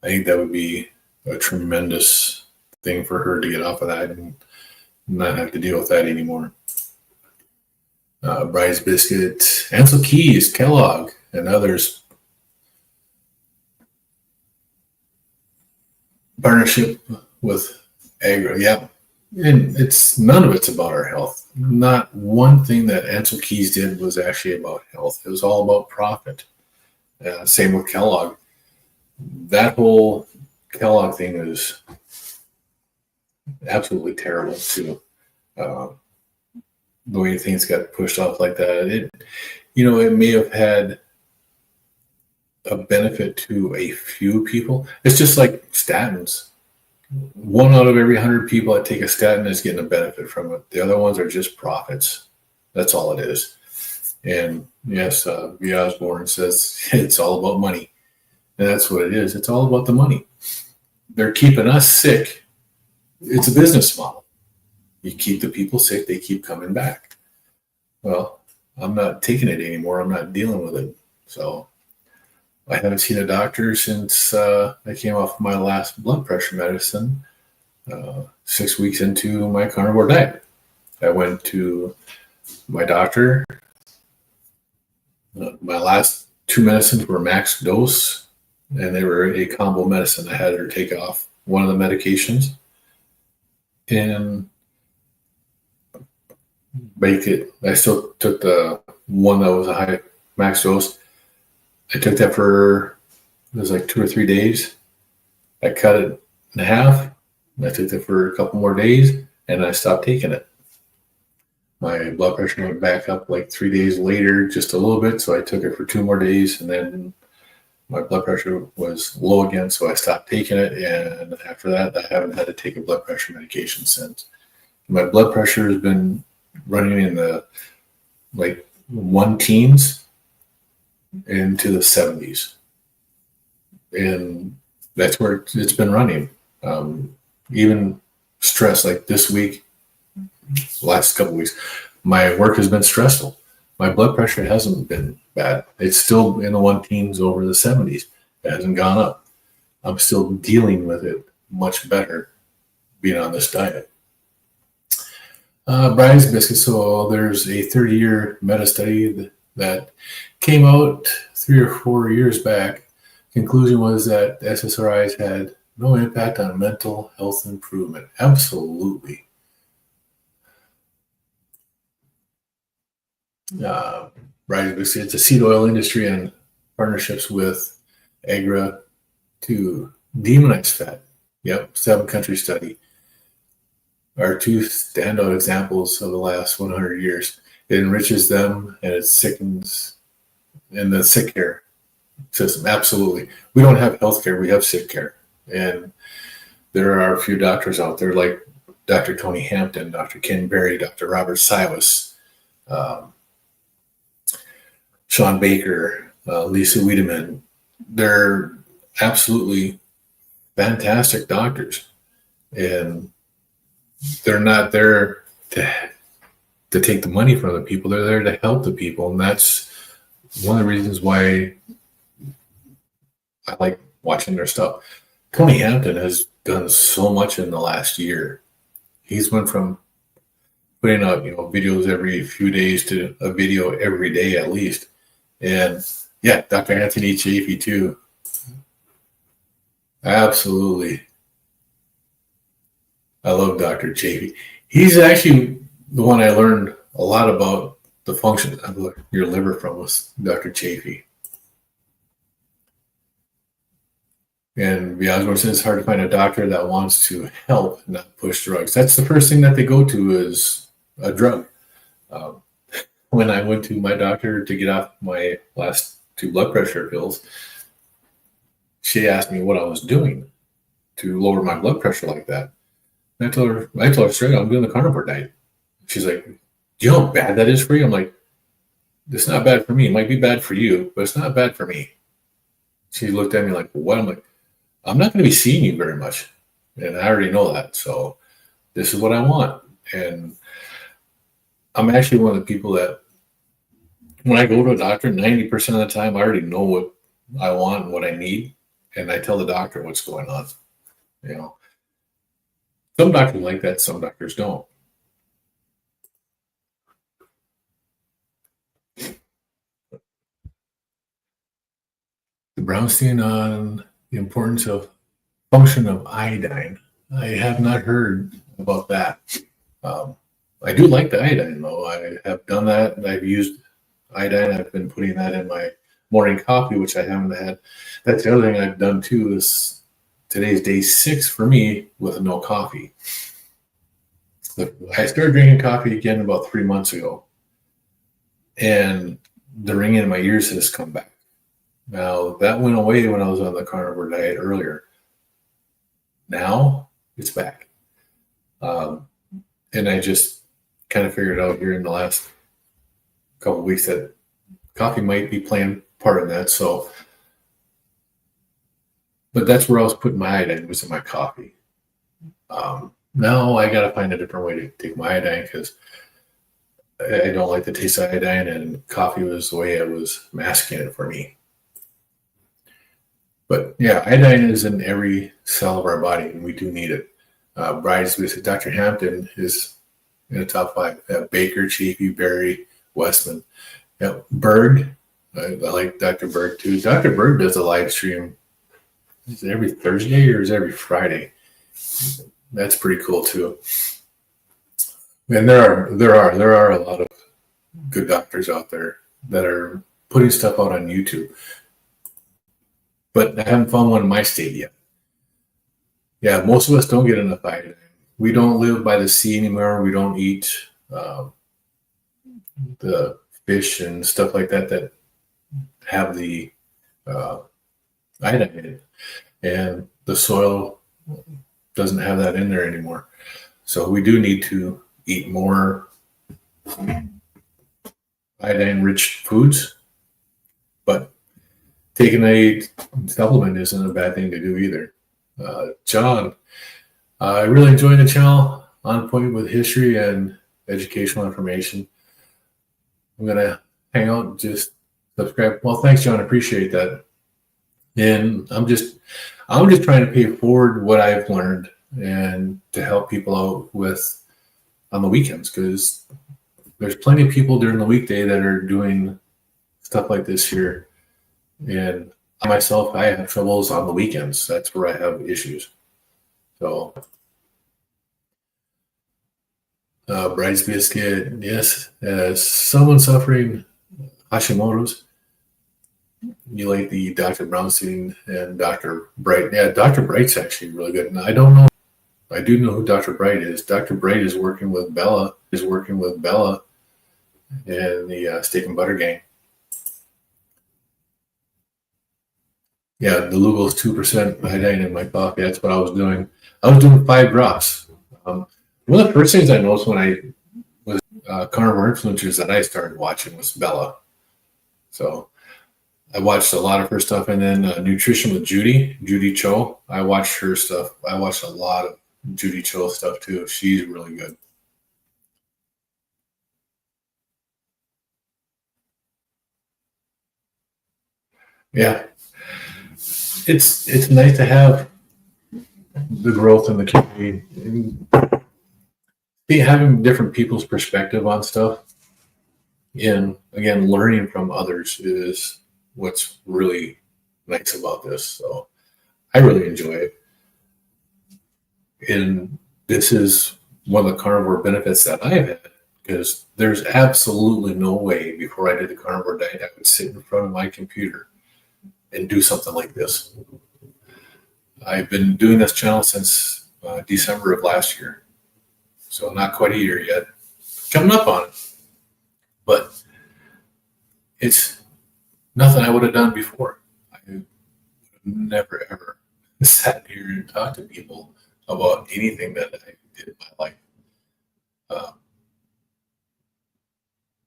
I think that would be a tremendous thing for her to get off of that and not have to deal with that anymore. Bry's Biscuit, Ansel Keys, Kellogg, and others. Partnership with Agro, yeah. And none of it's about our health. Not one thing that Ansel Keys did was actually about health. It was all about profit. Same with Kellogg. That whole Kellogg thing is absolutely terrible too. The way things got pushed off like that, it may have had a benefit to a few people. It's just like statins. 1 out of every 100 people that take a statin is getting a benefit from it. The other ones are just profits. That's all it is. And yes, V. Osborne says it's all about money. And that's what it is. It's all about the money. They're keeping us sick. It's a business model. You keep the people sick, they keep coming back. Well, I'm not taking it anymore. I'm not dealing with it. So I haven't seen a doctor since I came off my last blood pressure medicine 6 weeks into my carnivore diet. I went to my doctor. My last 2 medicines were max dose, and they were a combo medicine. I had her take off one of the medications and make it. I still took the one that was a high max dose. I took that for, it was like 2 or 3 days. I cut it in half. I took that for a couple more days, and I stopped taking it. My blood pressure went back up like 3 days later, just a little bit. So I took it for 2 more days, and then my blood pressure was low again. So I stopped taking it. And after that, I haven't had to take a blood pressure medication since. My blood pressure has been running in the like 1 teens into the 70s. And that's where it's been running. Even stress, like this week, last couple of weeks, my work has been stressful. My blood pressure hasn't been bad. It's still in the 1 teens over the 70s. It hasn't gone up. I'm still dealing with it much better being on this diet. Brian's Biscuit. So there's a 30-year meta study that came out 3 or 4 years back. Conclusion was that SSRIs had no impact on mental health improvement. Absolutely. Brian's Biscuit. It's a seed oil industry and partnerships with Agra to demonize fat. Yep, 7-country study are 2 standout examples of the last 100 years. It enriches them and it sickens in the sick care system. Absolutely. We don't have health care, we have sick care. And there are a few doctors out there like Dr. Tony Hampton, Dr. Ken Berry, Dr. Robert Silas, Sean Baker, Lisa Wiedemann. They're absolutely fantastic doctors. And they're not there to take the money from the people. They're there to help the people. And that's one of the reasons why I like watching their stuff. Tony Hampton has done so much in the last year. He's went from putting out, videos every few days to a video every day at least. And yeah, Dr. Anthony Chafee too. Absolutely. I love Dr. Chafee. He's actually the one I learned a lot about the function of your liver from, was Dr. Chafee. And yeah, I was going to say it's hard to find a doctor that wants to help, not push drugs. That's the first thing that they go to is a drug. Um, when I went to my doctor to get off my last 2 blood pressure pills, she asked me what I was doing to lower my blood pressure like that. And I told her straight, I'm doing the carnivore diet. She's like, do you know how bad that is for you? I'm like, it's not bad for me. It might be bad for you, but it's not bad for me. She looked at me like, what? I'm like, I'm not going to be seeing you very much. And I already know that. So this is what I want. And I'm actually one of the people that when I go to a doctor, 90% of the time, I already know what I want and what I need. And I tell the doctor what's going on. You know, some doctors like that, some doctors don't. The Brownstein on the importance of function of iodine. I have not heard about that. I do like the iodine though. I have done that. I've used iodine. I've been putting that in my morning coffee, which I haven't had. That's the other thing I've done too. Is today's day 6 for me with no coffee. I started drinking coffee again about 3 months ago, and the ringing in my ears has come back. Now that went away when I was on the carnivore diet earlier. Now it's back, and I just kind of figured out here in the last couple of weeks that coffee might be playing part in that. So, but that's where I was putting my iodine, was in my coffee. Now I got to find a different way to take my iodine because I don't like the taste of iodine, and coffee was the way it was masking it for me. But yeah, iodine is in every cell of our body, and we do need it. Brides with Dr. Hampton is in the top 5. Baker, Chafee, Berry, Westman. Yeah, Berg. I like Dr. Berg too. Dr. Berg does a live stream. Is it every Thursday or is it every Friday? That's pretty cool too. And there are a lot of good doctors out there that are putting stuff out on YouTube. But I haven't found one in my state yet. Yeah, most of us don't get enough iodine. We don't live by the sea anymore. We don't eat the fish and stuff like that that have the iodine in it. And the soil doesn't have that in there anymore. So we do need to eat more iodine-rich foods. But taking a supplement isn't a bad thing to do either. John, I really enjoyed the channel, on point with history and educational information. I'm going to hang out and just subscribe. Well, thanks, John. I appreciate that. And I'm just trying to pay forward what I've learned and to help people out with on the weekends, because there's plenty of people during the weekday that are doing stuff like this here. And I myself, I have troubles on the weekends. That's where I have issues. So, Bride's Biscuit, yes. As someone suffering Hashimoto's, you like the Dr. Brownstein and Dr. Bright. Yeah, Dr. Bright's actually really good. And I don't know. I do know who Dr. Bright is. Dr. Bright is working with Bella. And the Steak and Butter Gang. Yeah, the Lugol's 2% iodine in my coffee. That's what I was doing. I was doing 5 drops. One of the first things I noticed when I was carnivore influencers that I started watching was Bella. So I watched a lot of her stuff, and then Nutrition with Judy Cho. I watched her stuff. I watched a lot of Judy Cho stuff too. She's really good. Yeah, it's nice to have the growth in the community, and having different people's perspective on stuff, and again, learning from others is what's really nice about this. So I really enjoy it. And this is one of the carnivore benefits that I've had, because there's absolutely no way before I did the carnivore diet I would sit in front of my computer and do something like this. I've been doing this channel since December of last year. So not quite a year yet. Coming up on it. But it's nothing I would have done before. I would never, ever sat here and talked to people about anything that I did in my life.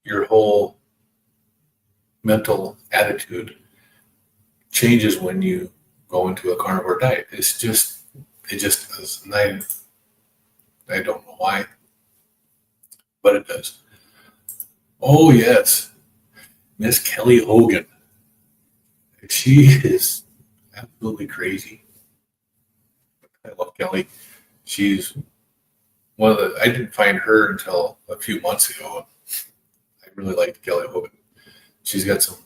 Your whole mental attitude changes when you go into a carnivore diet. It just does. And I don't know why, but it does. Oh yes, Miss Kelly Hogan. She is absolutely crazy. I love Kelly. She's one of the. I didn't find her until a few months ago. I really liked Kelly Hogan. She's got some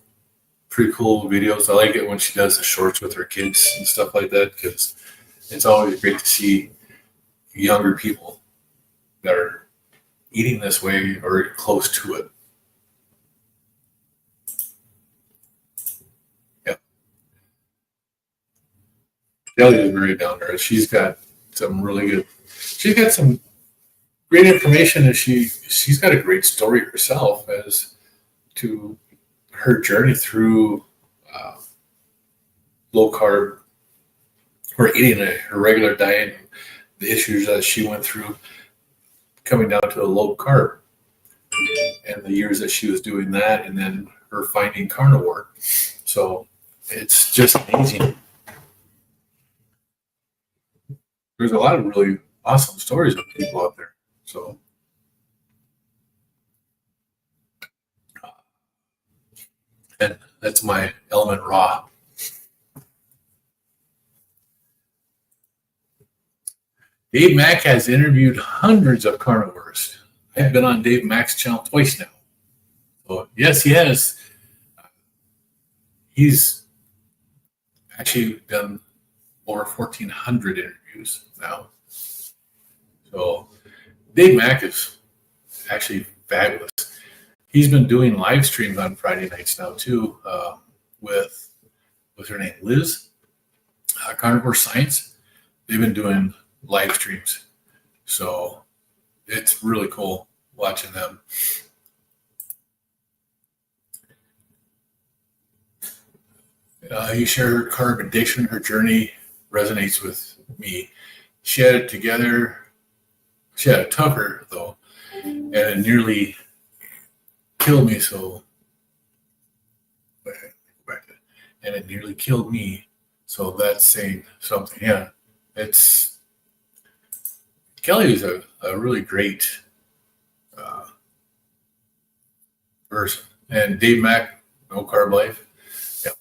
pretty cool videos. I like it when she does the shorts with her kids and stuff like that, because it's always great to see younger people that are eating this way or close to it. Yeah. Kelly is very down there. She's got some great information, and she's got a great story herself as to her journey through low carb or eating a regular diet, and the issues that she went through coming down to a low carb, and the years that she was doing that, and then her finding carnivore. So it's just amazing. There's a lot of really awesome stories of people out there. So and that's my Element Raw. Dave Mack has interviewed hundreds of carnivores. I've been on Dave Mack's channel twice now. So yes, he has. He's actually done over 1,400 interviews now. So Dave Mack is actually fabulous. He's been doing live streams on Friday nights now too, with what's her name, Liz, Carnivore Science. They've been doing live streams, so it's really cool watching them. You share her carb addiction. Her journey resonates with me. She had it together. She had it tougher though, and it nearly killed me. And it nearly killed me. So that's saying something. Yeah, Kelly is a really great person. And Dave Mack, No Carb Life. Yeah.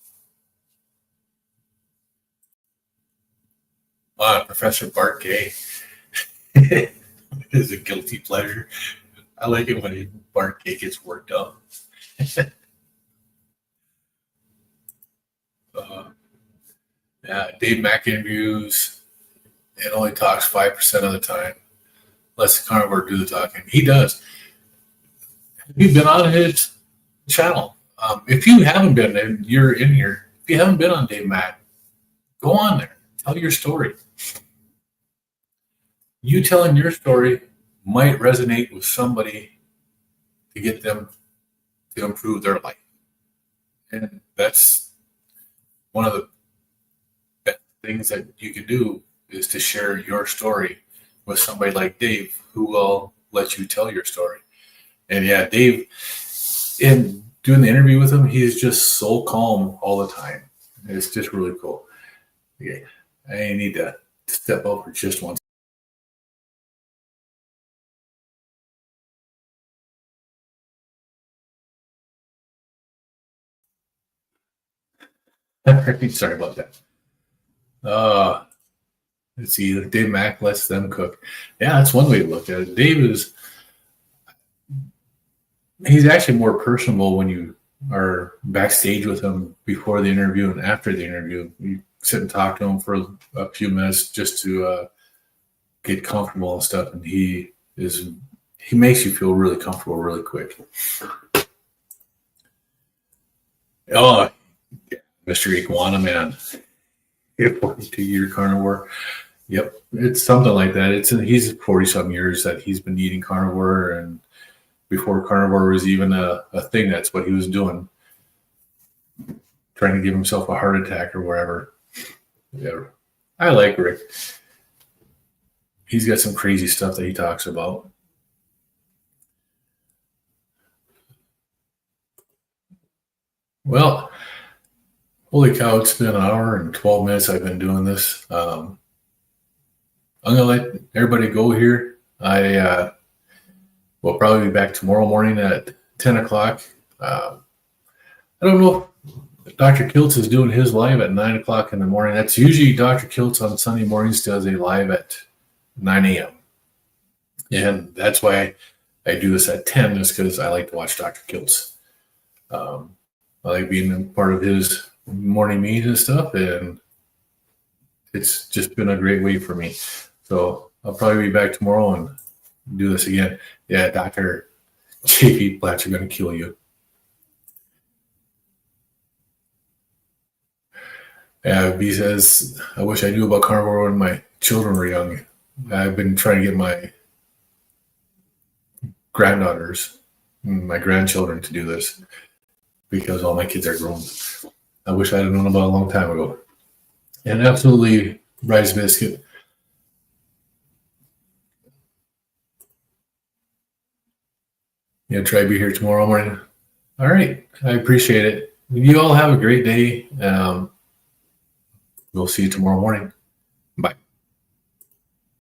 Professor Bart Gay is a guilty pleasure. I like it when Bart Gay gets worked up. Yeah, Dave Mack interviews and only talks 5% of the time. Lets the carnivore do the talking. He does. You've been on his channel. If you haven't been, and you're in here, if you haven't been on Dave Mack, go on there. Tell your story. You telling your story might resonate with somebody to get them to improve their life. And that's one of the best things that you can do, is to share your story with somebody like Dave, who will let you tell your story. And yeah, Dave, in doing the interview with him, he's just so calm all the time. It's just really cool. Okay, I need to step over just one. Sorry about that. Let's see. Dave Mack lets them cook. Yeah, that's one way to look at it. He's actually more personable when you are backstage with him before the interview and after the interview. You sit and talk to him for a few minutes just to get comfortable and stuff, and he makes you feel really comfortable really quick. Oh, yeah, Mr. Iguana Man. A 42-year carnivore. Yep, it's something like that. He's 40-some years that he's been eating carnivore, and before carnivore was even a thing, that's what he was doing, trying to give himself a heart attack or whatever. Yeah, I like Rick. He's got some crazy stuff that he talks about. Well, holy cow, it's been an hour and 12 minutes I've been doing this. I'm going to let everybody go here. I will probably be back tomorrow morning at 10 o'clock. I don't know if Dr. Kiltz is doing his live at 9 o'clock in the morning. That's usually Dr. Kiltz on Sunday mornings does a live at 9 a.m. And that's why I do this at 10, is because I like to watch Dr. Kiltz. I like being a part of his morning meetings and stuff, and it's just been a great week for me. So I'll probably be back tomorrow and do this again. Yeah, Dr. JP Platts are going to kill you. B says, I wish I knew about carnivore when my children were young. I've been trying to get my granddaughters, my grandchildren to do this because all my kids are grown. I wish I had known about a long time ago. And absolutely, rice biscuit. Try to be here tomorrow morning. All right. I appreciate it. You all have a great day. We'll see you tomorrow morning. Bye.